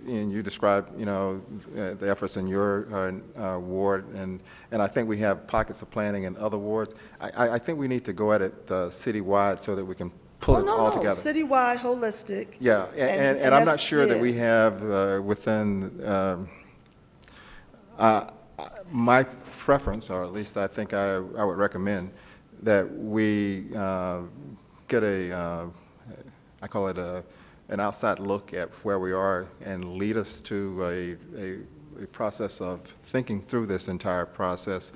you described, the efforts in your ward, and I think we have pockets of planning in other wards. I think we need to go at it citywide so that we can pull it all together. Citywide, holistic. Yeah, and I'm not that's- sure that we have within my preference, or at least I think I would recommend, that we get I call it an outside look at where we are and lead us to a process of thinking through this entire process.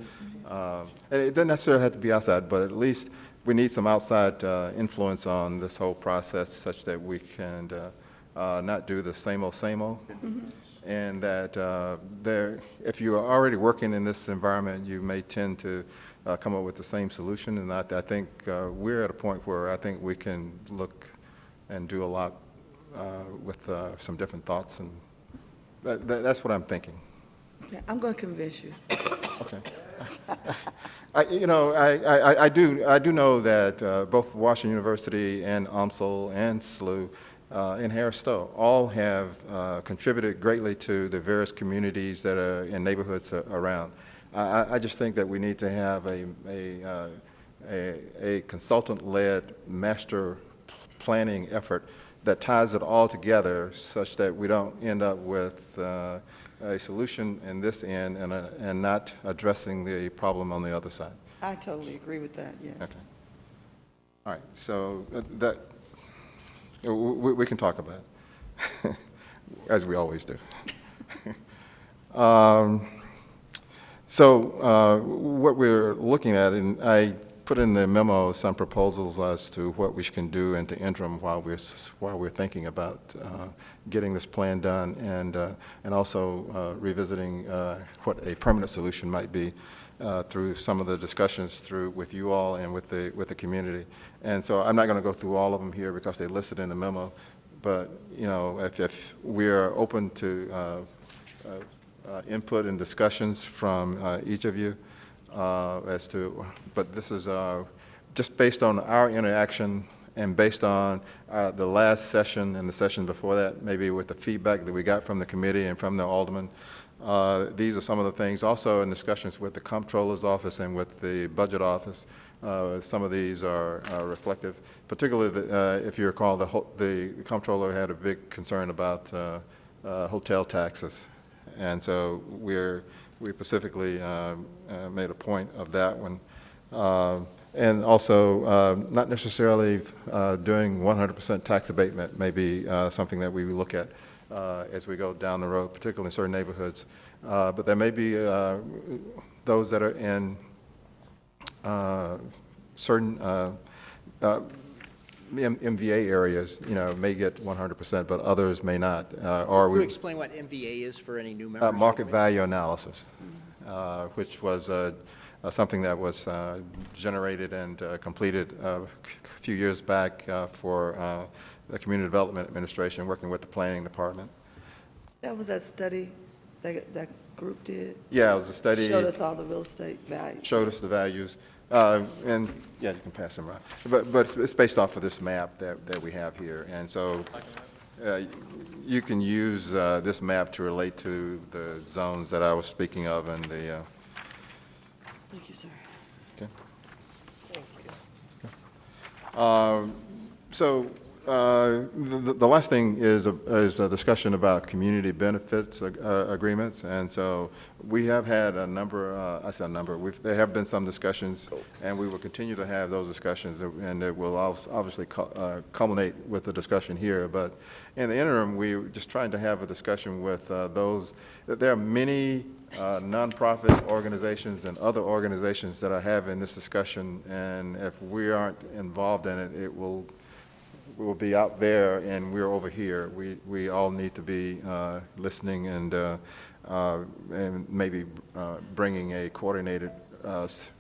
And it doesn't necessarily have to be outside, but at least we need some outside influence on this whole process such that we can not do the same old, and that if you are already working in this environment, you may tend to come up with the same solution. And I think we're at a point where I think we can look and do a lot with some different thoughts, and that's what I'm thinking. Okay, I'm going to convince you. Okay. I do know that both Washington University and UMSL and SLU and Harris Stowe all have contributed greatly to the various communities that are in neighborhoods around. I just think that we need to have a consultant-led master planning effort that ties it all together such that we don't end up with a solution in this end and not addressing the problem on the other side. I totally agree with that, yes. Okay. All right, so that, we can talk about it, as we always do. So what we're looking at, and I put in the memo some proposals as to what we can do in the interim while we're thinking about getting this plan done, and also revisiting what a permanent solution might be through some of the discussions with you all and with the community. And so I'm not going to go through all of them here because they're listed in the memo, but if we're open to input and discussions from each of you but this is just based on our interaction and based on the last session and the session before that, maybe with the feedback that we got from the committee and from the aldermen. These are some of the things. Also in discussions with the comptroller's office and with the budget office, some of these are reflective. Particularly, if you recall, the comptroller had a big concern about hotel taxes. And so we specifically made a point of that one. And also, not necessarily doing 100% tax abatement may be something that we look at as we go down the road, particularly in certain neighborhoods. But there may be those that are in certain MVA areas, may get 100%, but others may not. Or Can you we, explain what MVA is for any new members? market value analysis, which was something that was generated and completed a few years back for the Community Development Administration, working with the Planning Department. That was that study that group did? Yeah, it was a study. Showed us all the real estate value. Showed us the values. And, yeah, you can pass them around. But it's based off of this map that we have here. And so you can use this map to relate to the zones that I was speaking of and the, Thank you, sir. okay. So the last thing is a discussion about community benefits agreements. And so we have had a number, there have been some discussions, and we will continue to have those discussions, and it will obviously culminate with the discussion here. But in the interim, we're just trying to have a discussion with those. There are many nonprofit organizations and other organizations that are having this discussion, and if we aren't involved in it, it will be out there and we're over here. We all need to be listening and maybe bringing a coordinated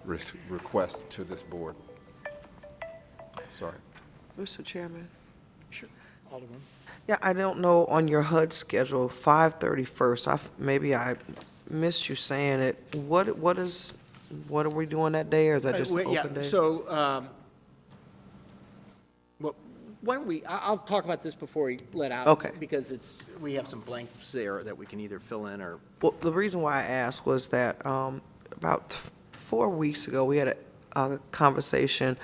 request to this board. Sorry. Mr. Chairman? Sure. Alderman? Yeah, I don't know on your HUD schedule, 5/31st, maybe I missed you saying it. What are we doing that day, or is that just an open day? So, well, why don't I'll talk about this before we let out. Okay. Because we have some blanks there that we can either fill in or. Well, the reason why I asked was that about 4 weeks ago, we had a conversation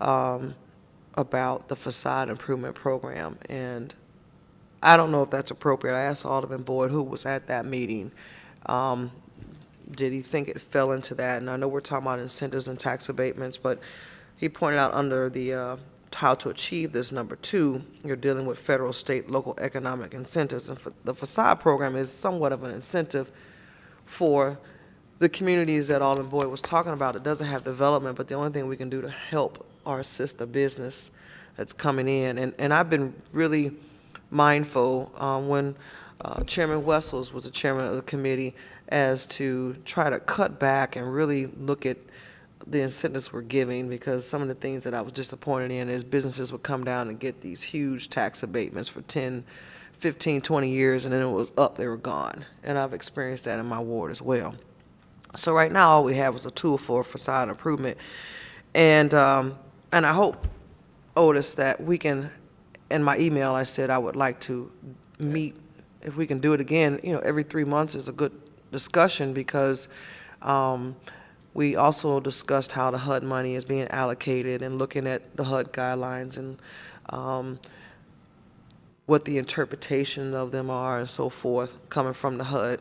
about the facade improvement program, and I don't know if that's appropriate. I asked Alderman Boyd, who was at that meeting, did he think it fell into that? And I know we're talking about incentives and tax abatements, but he pointed out under the how to achieve this number 2, you're dealing with federal, state, local economic incentives. And the facade program is somewhat of an incentive for the communities that Alderman Boyd was talking about. It doesn't have development, but the only thing we can do to help or assist the business that's coming in. And I've been really mindful when Chairman Wessels was the chairman of the committee as to try to cut back and really look at the incentives we're giving, because some of the things that I was disappointed in is businesses would come down and get these huge tax abatements for 10, 15, 20 years, and then it was up, they were gone. And I've experienced that in my ward as well. So right now, all we have is a tool for facade improvement. And I hope, Otis, that we can, in my email, I said I would like to meet, if we can do it again, every 3 months is a good discussion, because we also discussed how the HUD money is being allocated and looking at the HUD guidelines and what the interpretation of them are and so forth, coming from the HUD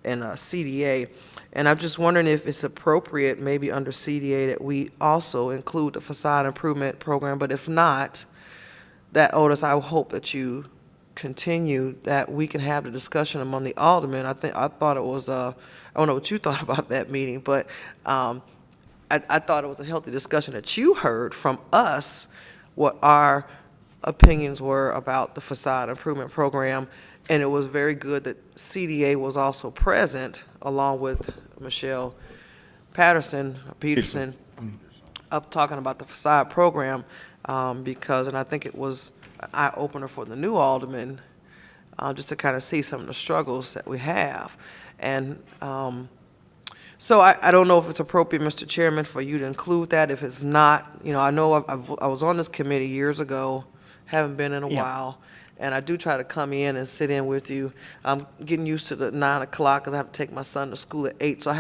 and CDA. And I'm just wondering if it's appropriate, maybe under CDA, that we also include the facade improvement program. But if not, that, Otis, I hope that you continue, that we can have the discussion among the aldermen. I thought it was, I don't know what you thought about that meeting, but I thought it was a healthy discussion that you heard from us what our opinions were about the facade improvement program. And it was very good that CDA was also present, along with Michelle Peterson, up talking about the facade program, because, and I think it was an eye-opener for the new alderman, just to kind of see some of the struggles that we have. And so I don't know if it's appropriate, Mr. Chairman, for you to include that. If it's not, I know I was on this committee years ago, haven't been in a while, and I do try to come in and sit in with you. I'm getting used to the 9 o'clock because I have to take my son to school at 8, so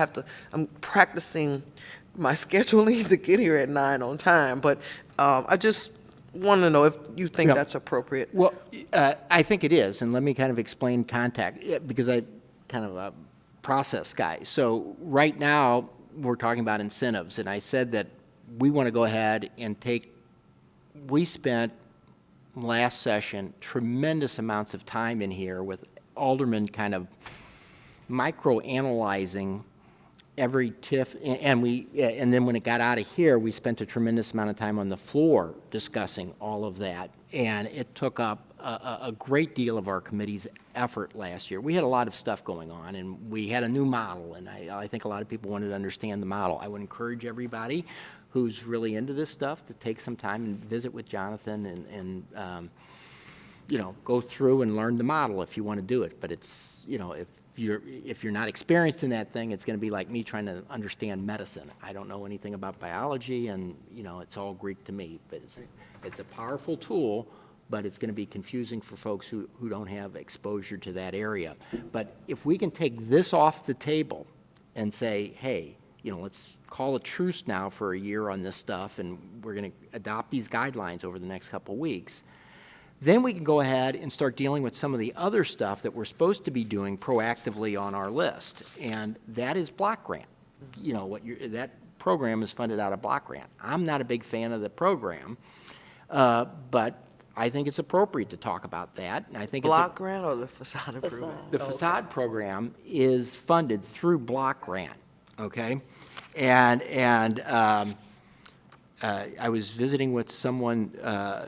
I'm practicing my scheduling to get here at 9 on time. But I just want to know if you think that's appropriate. Well, I think it is, and let me kind of explain contact, because I kind of a process guy. So right now, we're talking about incentives, and I said that we want to go ahead and we spent last session tremendous amounts of time in here with aldermen kind of micro-analyzing every TIF, and then when it got out of here, we spent a tremendous amount of time on the floor discussing all of that, and it took up a great deal of our committee's effort last year. We had a lot of stuff going on, and we had a new model, and I think a lot of people wanted to understand the model. I would encourage everybody who's really into this stuff to take some time and visit with Jonathan and go through and learn the model if you want to do it. But it's, if you're not experienced in that thing, it's going to be like me trying to understand medicine. I don't know anything about biology, and, it's all Greek to me. But it's a powerful tool, but it's going to be confusing for folks who don't have exposure to that area. But if we can take this off the table and say, hey, let's call a truce now for a year on this stuff, and we're going to adopt these guidelines over the next couple of weeks, then we can go ahead and start dealing with some of the other stuff that we're supposed to be doing proactively on our list, and that is block grant. That program is funded out of block grant. I'm not a big fan of the program, but I think it's appropriate to talk about that, and I think Block grant or the facade improvement? the facade program is funded through block grant, okay? And I was visiting with someone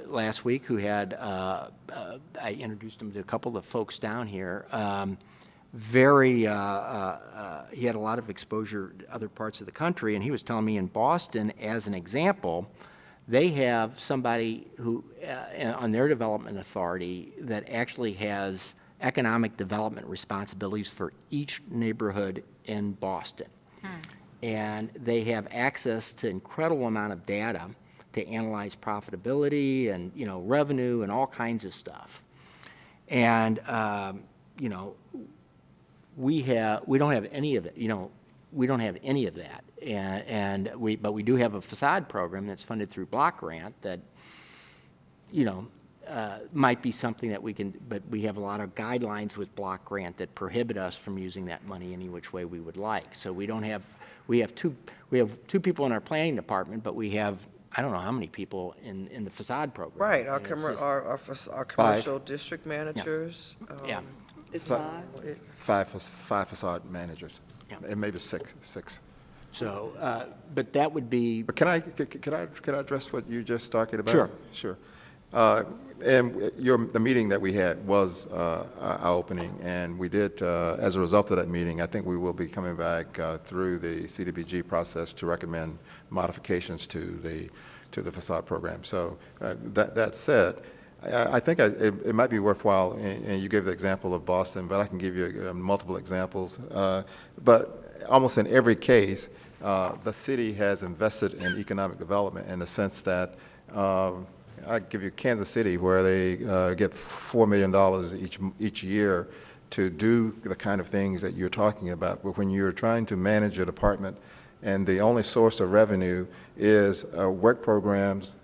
last week who had, I introduced him to a couple of folks down here, he had a lot of exposure to other parts of the country, and he was telling me in Boston, as an example, they have somebody who, on their development authority, that actually has economic development responsibilities for each neighborhood in Boston. And they have access to incredible amount of data to analyze profitability and, revenue and all kinds of stuff. And, we don't have any of it, we don't have any of that. But we do have a facade program that's funded through block grant that, might be something that we can, but we have a lot of guidelines with block grant that prohibit us from using that money any which way we would like. So we have two people in our planning department, but we have, I don't know how many people in the facade program. Right, And it's just- our commercial district managers. Yeah. It's Five facade managers, Yeah. and maybe six. So, but that would be, But can I address what you just talking about? Sure. Sure. And the meeting that we had was our opening, and we did, as a result of that meeting, I think we will be coming back through the CDBG process to recommend modifications to the facade program. So that said, I think it might be worthwhile, and you gave the example of Boston, but I can give you multiple examples. But almost in every case, the city has invested in economic development in the sense that I give you Kansas City, where they get $4 million each year to do the kind of things that you're talking about. But when you're trying to manage a department and the only source of revenue is work programs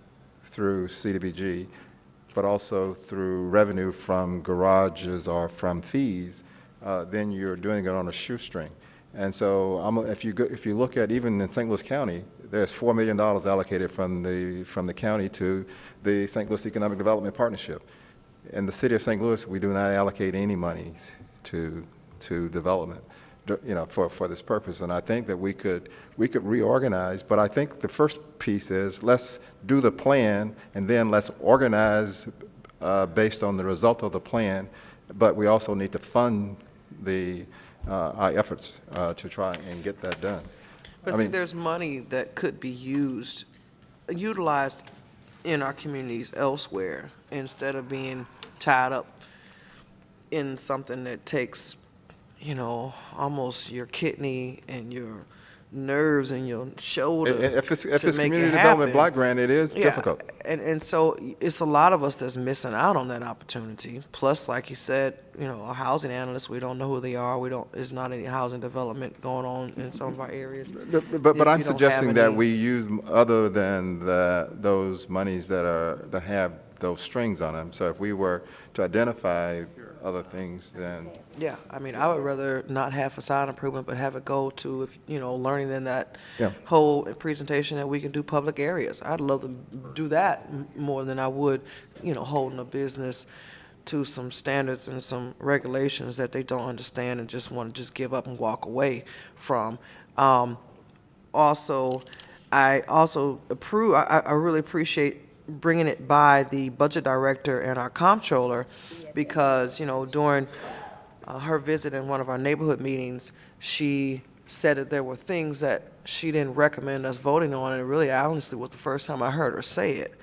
through CDBG, but also through revenue from garages or from fees, then you're doing it on a shoestring. And so if you look at even in St. Louis County, there's $4 million allocated from the county to the St. Louis Economic Development Partnership. In the city of St. Louis, we do not allocate any money to development, for this purpose. And I think that we could reorganize. But I think the first piece is let's do the plan, and then let's organize based on the result of the plan. But we also need to fund our efforts to try and get that done. But see, there's money that could be utilized in our communities elsewhere instead of being tied up in something that takes, almost your kidney and your nerves and your shoulder. If it's to make community it development happen. block grant, it is Yeah, difficult. and so it's a lot of us that's missing out on that opportunity. Plus, like you said, our housing analysts, we don't know who they are. There's not any housing development going on in some of our areas. But If I'm you don't suggesting have that any- we use other than those monies that have those strings on them. So if we were to identify other things, then Yeah, I would rather not have facade improvement, but have it go to, learning in that Yeah. whole presentation that we can do public areas. I'd love to do that more than I would, holding a business to some standards and some regulations that they don't understand and just want to just give up and walk away from. Also, I also approve, I really appreciate bringing it by the budget director and our comptroller, because, during her visit in one of our neighborhood meetings, she said that there were things that she didn't recommend us voting on, and it really honestly was the first time I heard her say it.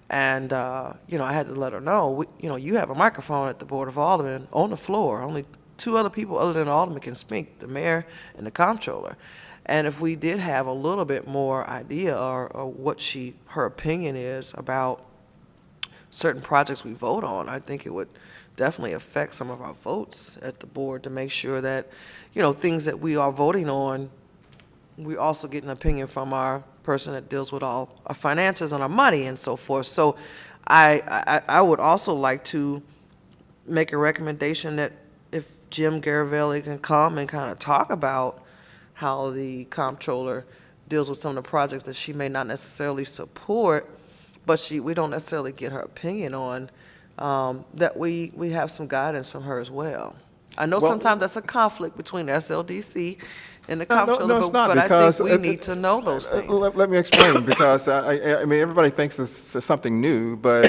And, I had to let her know, you have a microphone at the Board of Aldermen on the floor. Only two other people other than the alderman can speak, the mayor and the comptroller. And if we did have a little bit more idea or what her opinion is about certain projects we vote on, I think it would definitely affect some of our votes at the board to make sure that, things that we are voting on, we also get an opinion from our person that deals with all our finances and our money and so forth. So I would also like to make a recommendation that if Jim Garavelli can come and kind of talk about how the comptroller deals with some of the projects that she may not necessarily support, but we don't necessarily get her opinion on, that we have some guidance from her as well. I know Well- sometimes that's a conflict between the SLDC and the No, comptroller, it's not, but I because think we need to know those things. Let me explain, because I mean, everybody thinks this is something new, but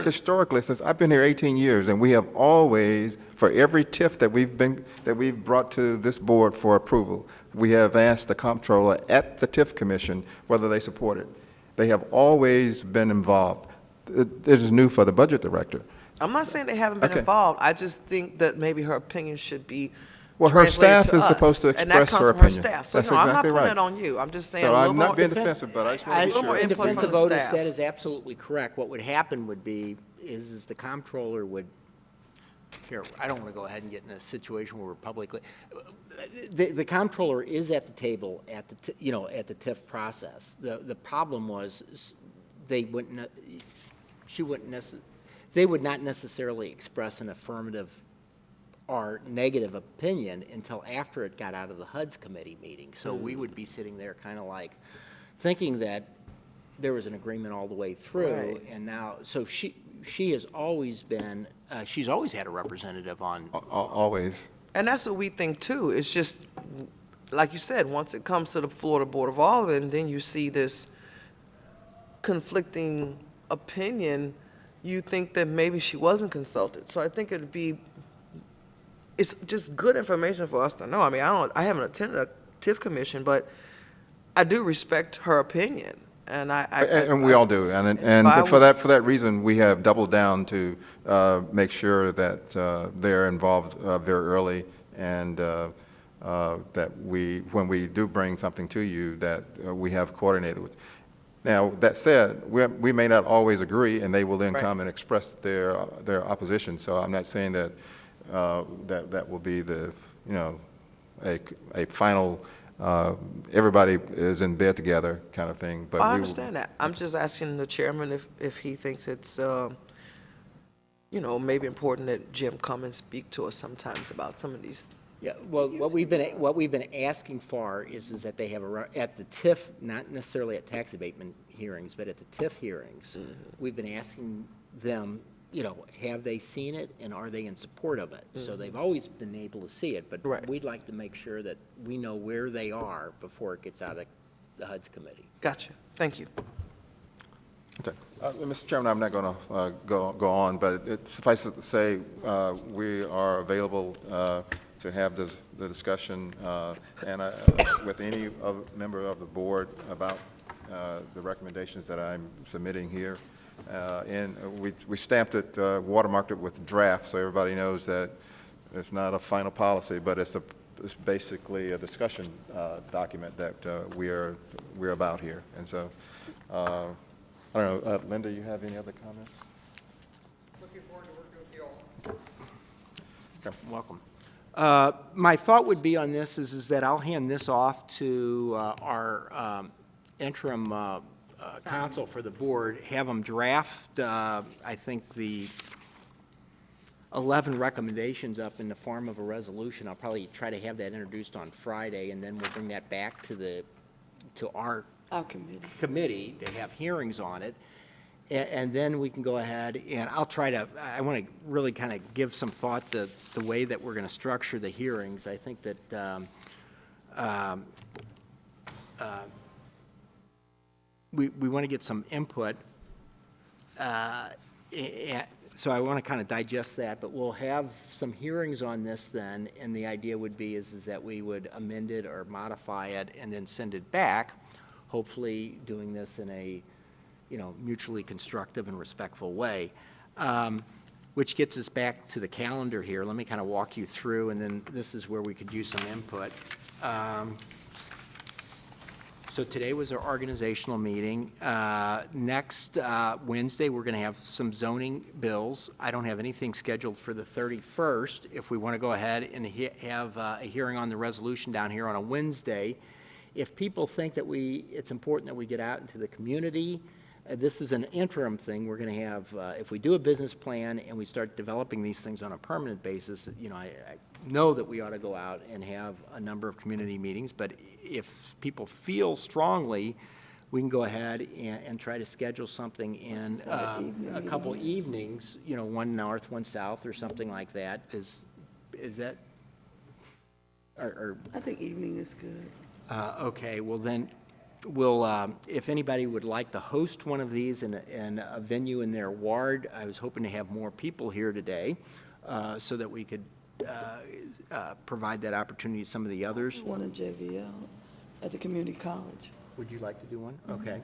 historically, since I've been here 18 years, and we have always, for every TIF that we've brought to this board for approval, we have asked the comptroller at the TIF commission whether they support it. They have always been involved. This is new for the budget director. I'm not saying they haven't been Okay. involved. I just think that maybe her opinion should be Well, her translated staff to is us, supposed to and that express comes her from her opinion. staff. So That's no, I'm not exactly putting right. it on you. I'm just saying So a little I'm more. not being defensive, but I just want to be little more sure. In input defense from of the Otis, staff. that is absolutely correct. What would happen would be, is the comptroller would, here, I don't want to go ahead and get in a situation where we're publicly, the comptroller is at the table at the, at the TIF process. The problem was, they wouldn't, they would not necessarily express an affirmative or negative opinion until after it got out of the HUDZ committee meeting. So we would be sitting there kind of like thinking that there was an agreement all the way through. Right. And now, so she has always been, she's always had a representative on. Always. And that's what we think too. It's just, like you said, once it comes to the Florida Board of Aldermen, then you see this conflicting opinion. You think that maybe she wasn't consulted. So I think it's just good information for us to know. I mean, I haven't attended a TIF commission, but I do respect her opinion. And And we all do, and I for that reason, we have doubled down to make sure that they're involved very early, and that when we do bring something to you, that we have coordinated with. Now, that said, we may not always agree, and they will then Right. come and express their opposition. So I'm not saying that that will be the, a final, everybody is in bed together kind of thing. But I we will- understand that. I'm just asking the chairman if he thinks it's, maybe important that Jim come and speak to us sometimes about some of these. Yeah, well, what we've been asking for is that they have at the TIF, not necessarily at tax abatement hearings, but at the TIF hearings, we've been asking them, have they seen it and are they in support of it? So they've always been able to see it, but Right. we'd like to make sure that we know where they are before it gets out of the HUDZ committee. Gotcha. Thank you. Okay. Mr. Chairman, I'm not going to go on, but it suffices to say we are available to have the discussion and with any member of the board about the recommendations that I'm submitting here. And we stamped it, watermarked it with draft, so everybody knows that it's not a final policy, but it's basically a discussion document that we're about here. And so, I don't know, Linda, you have any other comments? Looking forward to working with you all. Welcome. My thought would be on this is that I'll hand this off to our interim counsel for the board, have them draft, I think, the 11 recommendations up in the form of a resolution. I'll probably try to have that introduced on Friday, and then we'll bring that back to our committee to have hearings on it. And then we can go ahead, and I want to really kind of give some thought to the way that we're going to structure the hearings. I think that we want to get some input. So I want to kind of digest that, but we'll have some hearings on this then, and the idea would be is that we would amend it or modify it and then send it back, hopefully doing this in a, mutually constructive and respectful way. Which gets us back to the calendar here. Let me kind of walk you through, and then this is where we could use some input. So today was our organizational meeting. Next Wednesday, we're going to have some zoning bills. I don't have anything scheduled for the 31st. If we want to go ahead and have a hearing on the resolution down here on a Wednesday, if people think that it's important that we get out into the community, this is an interim thing. We're going to have, if we do a business plan and we start developing these things on a permanent basis, I know that we ought to go out and have a number of community meetings, but if people feel strongly, we can go ahead and try to schedule something in a couple evenings, one north, one south, or something like that. Is that, or I think evening is good. okay, well then, we'll, if anybody would like to host one of these in a venue in their ward, I was hoping to have more people here today so that we could provide that opportunity to some of the others. One in JVL at the community college. Would you like to do one? Okay.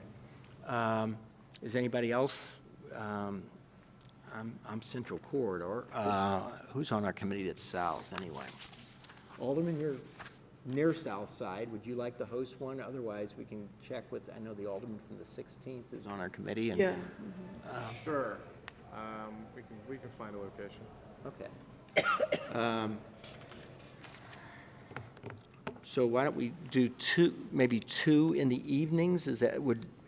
Is anybody else? I'm Central Corridor. Who's on our committee that's south, anyway? Alderman, you're near south side. Would you like to host one? Otherwise, we can check with, I know the alderman from the 16th is on our committee. And, Yeah. Sure. We can find a location. Okay. So why don't we do maybe two in the evenings?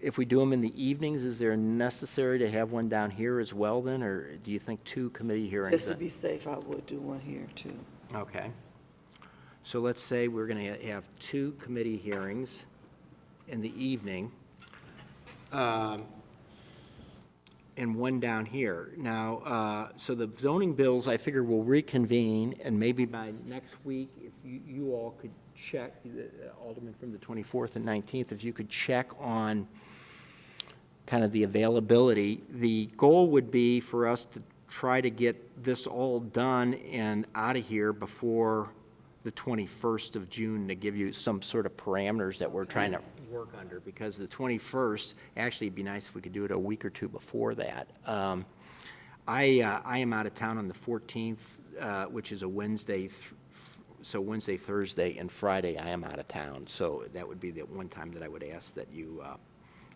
If we do them in the evenings, is there necessary to have one down here as well then? Or do you think two committee hearings? Just to be safe, I would do one here too. Okay. So let's say we're going to have two committee hearings in the evening, and one down here. Now, so the zoning bills, I figure we'll reconvene, and maybe by next week, if you all could check, Alderman from the 24th and 19th, if you could check on kind of the availability. The goal would be for us to try to get this all done and out of here before the 21st of June, to give you some sort of parameters that we're trying to work under, because the 21st, actually it'd be nice if we could do it a week or two before that. I am out of town on the 14th, which is a Wednesday, so Wednesday, Thursday, and Friday I am out of town. So that would be the one time that I would ask that you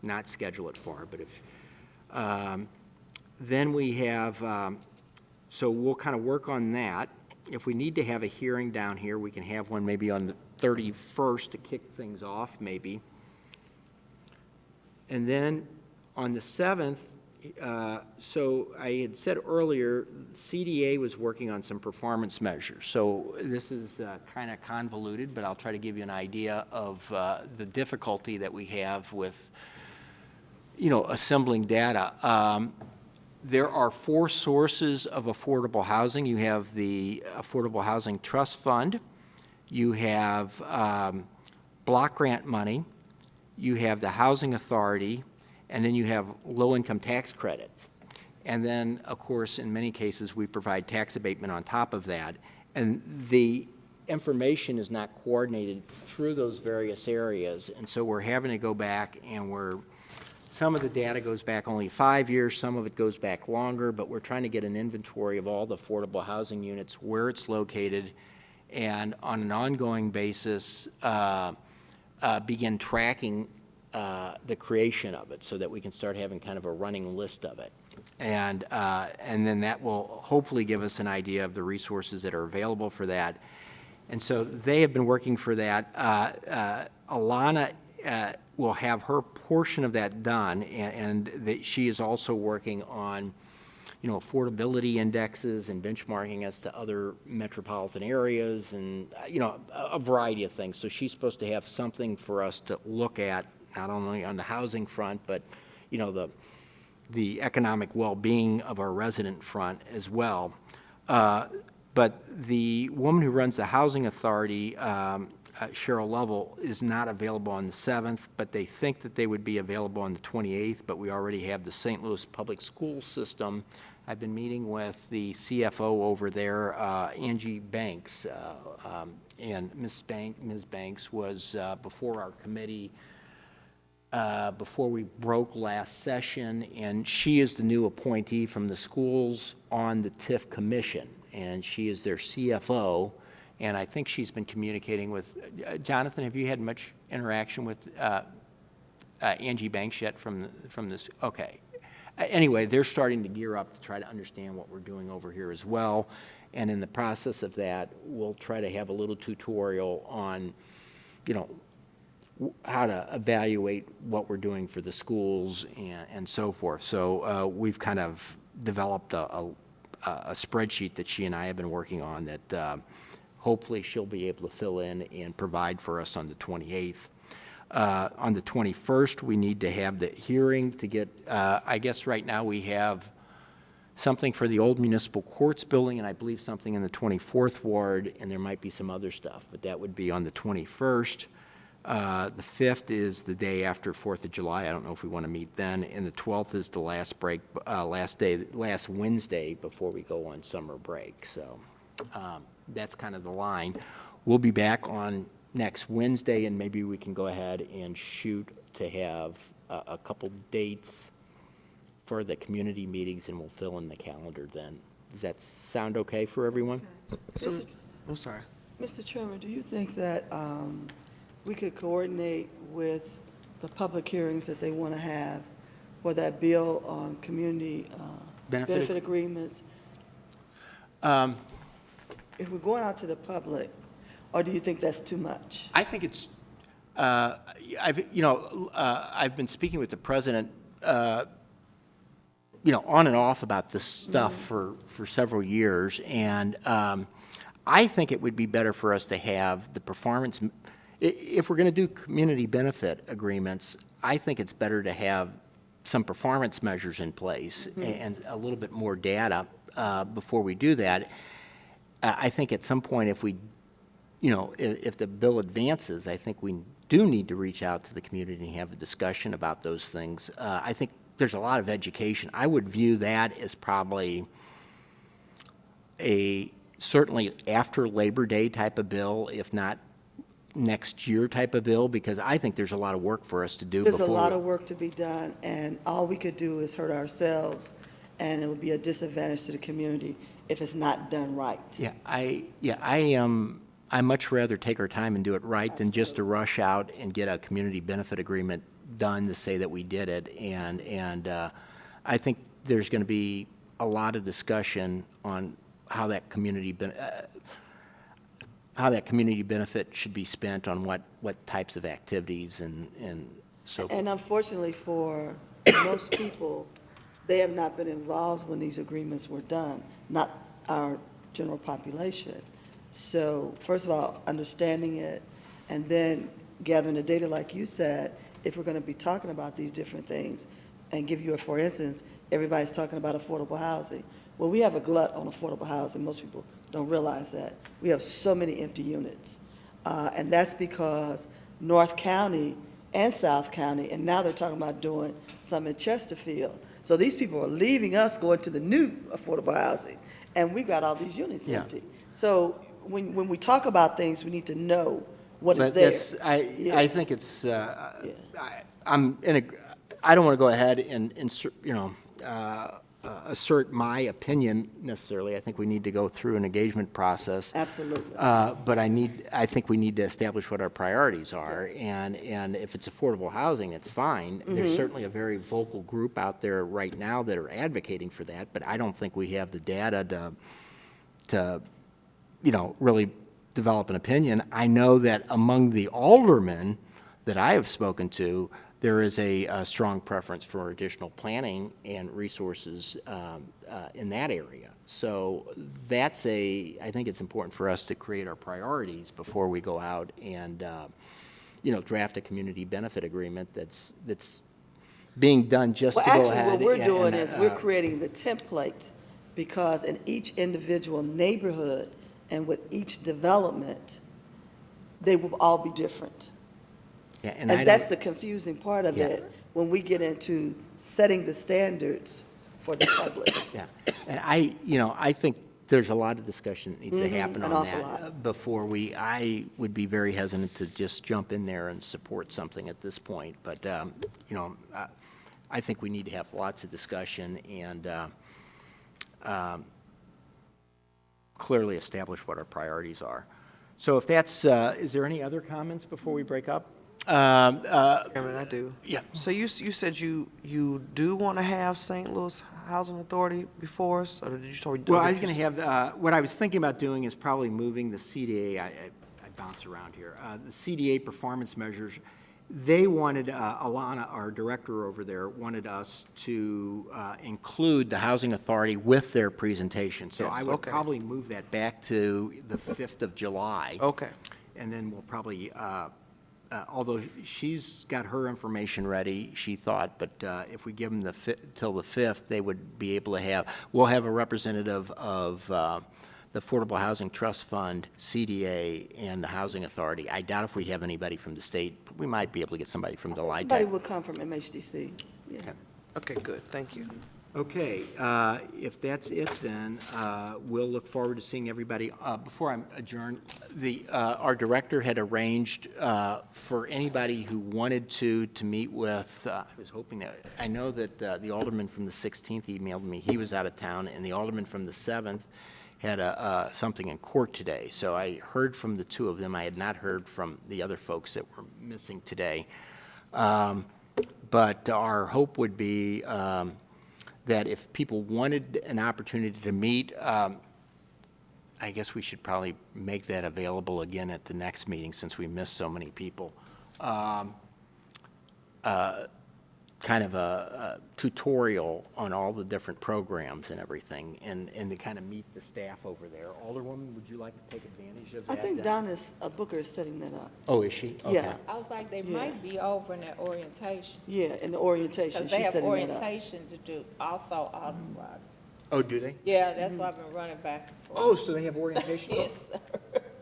not schedule it for. But if then we have, so we'll kind of work on that. If we need to have a hearing down here, we can have one maybe on the 31st to kick things off, maybe. And then on the 7th, so I had said earlier, CDA was working on some performance measures. So this is kind of convoluted, but I'll try to give you an idea of the difficulty that we have with, assembling data. There are four sources of affordable housing. You have the Affordable Housing Trust Fund, you have block grant money, you have the Housing Authority, and then you have low-income tax credits. And then, of course, in many cases, we provide tax abatement on top of that. And the information is not coordinated through those various areas, and so we're having to go back and some of the data goes back only 5 years, some of it goes back longer, but we're trying to get an inventory of all the affordable housing units, where it's located, and on an ongoing basis, begin tracking the creation of it so that we can start having kind of a running list of it. And then that will hopefully give us an idea of the resources that are available for that. And so they have been working for that. Alana will have her portion of that done, and she is also working on, affordability indexes and benchmarking us to other metropolitan areas and, a variety of things. So she's supposed to have something for us to look at, not only on the housing front, but, the economic well-being of our resident front as well. But the woman who runs the Housing Authority, Cheryl Lovell, is not available on the 7th, but they think that they would be available on the 28th, but we already have the St. Louis Public School System. I've been meeting with the CFO over there, Angie Banks, and Ms. Banks was before our committee before we broke last session, and she is the new appointee from the schools on the TIF commission, and she is their CFO, and I think she's been communicating with, Jonathan, have you had much interaction with Angie Banks yet from this? Okay. Anyway, they're starting to gear up to try to understand what we're doing over here as well, and in the process of that, we'll try to have a little tutorial on, you know, how to evaluate what we're doing for the schools and so forth. So we've kind of developed a spreadsheet that she and I have been working on that hopefully she'll be able to fill in and provide for us on the 28th. On the 21st, we need to have the hearing to get, I guess right now we have something for the old municipal courts building, and I believe something in the 24th ward, and there might be some other stuff, but that would be on the 21st. The 5th is the day after 4th of July. I don't know if we want to meet then. And the 12th is the last Wednesday before we go on summer break. So that's kind of the line. We'll be back on next Wednesday, and maybe we can go ahead and shoot to have a couple dates for the community meetings, and we'll fill in the calendar then. Does that sound okay for everyone? So, I'm sorry. Mr. Chairman, do you think that we could coordinate with the public hearings that they want to have for that bill on community benefit agreements? If we're going out to the public, or do you think that's too much? I think it's, I've been speaking with the president, on and off about this stuff for several years, and I think it would be better for us to have the performance. If we're going to do community benefit agreements, I think it's better to have some performance measures in place and a little bit more data before we do that. I think at some point, if the bill advances, I think we do need to reach out to the community and have a discussion about those things. I think there's a lot of education. I would view that as probably certainly after Labor Day type of bill, if not next year type of bill, because I think there's a lot of work for us to do. There's a lot of work to be done, and all we could do is hurt ourselves, and it would be a disadvantage to the community if it's not done right. I much rather take our time and do it right than just to rush out and get a community benefit agreement done to say that we did it. And I think there's going to be a lot of discussion on how that community benefit should be spent on what types of activities and so forth. And unfortunately for most people, they have not been involved when these agreements were done, not our general population. So first of all, understanding it, and then gathering the data, like you said, if we're going to be talking about these different things, and give you for instance, everybody's talking about affordable housing. Well, we have a glut on affordable housing. Most people don't realize that. We have so many empty units. And that's because North County and South County, and now they're talking about doing some in Chesterfield. So these people are leaving us, going to the new affordable housing, and we've got all these units empty. So when we talk about things, we need to know what is there. I think it's, I don't want to go ahead and assert my opinion necessarily. I think we need to go through an engagement process. Absolutely. But I think we need to establish what our priorities are. Yes. And if it's affordable housing, it's fine. Mm-hmm. There's certainly a very vocal group out there right now that are advocating for that, but I don't think we have the data to really develop an opinion. I know that among the aldermen that I have spoken to, there is a strong preference for additional planning and resources in that area. So I think it's important for us to create our priorities before we go out and, draft a community benefit agreement that's being done just to go ahead. Well, actually, what we're doing is we're creating the template, because in each individual neighborhood and with each development, they will all be different. Yeah, And I that's don't- the confusing part of Yeah. it, when we get into setting the standards for the public. Yeah, and I think there's a lot of discussion that needs to happen an on awful that lot. before I would be very hesitant to just jump in there and support something at this point. But, I think we need to have lots of discussion and clearly establish what our priorities are. So if that's, is there any other comments before we break up? Chairman, I do. Yeah. So you said you do want to have St. Louis Housing Authority before us, or did you? Well, I was going to have, what I was thinking about doing is probably moving the CDA, I bounce around here, the CDA performance measures. They wanted, Alana, our director over there, wanted us to include the Housing Authority with their presentation. So Yes, I would okay. probably move that back to the 5th of July. Okay. And then we'll probably, although she's got her information ready, she thought, but if we give them till the 5th, they would be able to have, we'll have a representative of the Affordable Housing Trust Fund, CDA, and the Housing Authority. I doubt if we have anybody from the state, but we might be able to get somebody from the Somebody LIHTC. will come from MHDC. Yeah. Okay, good, thank you. Okay, if that's it, then we'll look forward to seeing everybody. Before I adjourn, our director had arranged for anybody who wanted to meet with, I was hoping that, I know that the alderman from the 16th emailed me, he was out of town, and the alderman from the 7th had something in court today. So I heard from the two of them. I had not heard from the other folks that were missing today. But our hope would be that if people wanted an opportunity to meet, I guess we should probably make that available again at the next meeting since we missed so many people. Kind of a tutorial on all the different programs and everything, and to kind of meet the staff over there. Alderwoman, would you like to take advantage of I that? think Donna's, Booker is setting that up. Oh, is she? Okay. Yeah. I was like, they Yeah. might be over in that orientation, Yeah, in the orientation, because they she's have setting that up. orientation to do also out of Rock. Oh, do they? Yeah, that's why I've been running back and forth. Oh, so they have orientation? Yes, sir.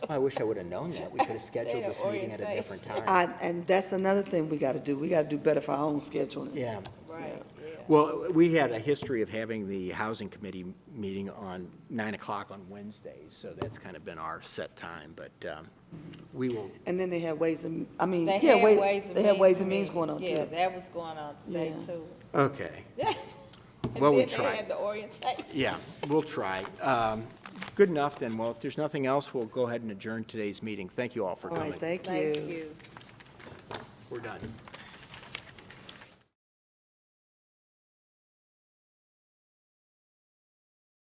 I wish I would have known that. We could have scheduled They have this meeting at a different orientation. time. And that's another thing we got to do. We got to do better for our own scheduling. Yeah. Right, yeah. Well, we had a history of having the Housing Committee meeting on 9 o'clock on Wednesdays, so that's kind of been our set time, but we will, And then they have ways and, I mean, They yeah, had ways, ways and they have means. ways and means going on Yeah, too. that was going on today Yeah. too. okay. And Well, we then they tried. had the orientation. Yeah, we'll try. Good enough then. Well, if there's nothing else, we'll go ahead and adjourn today's meeting. Thank you all for All coming. right, thank Thank you. you. We're done.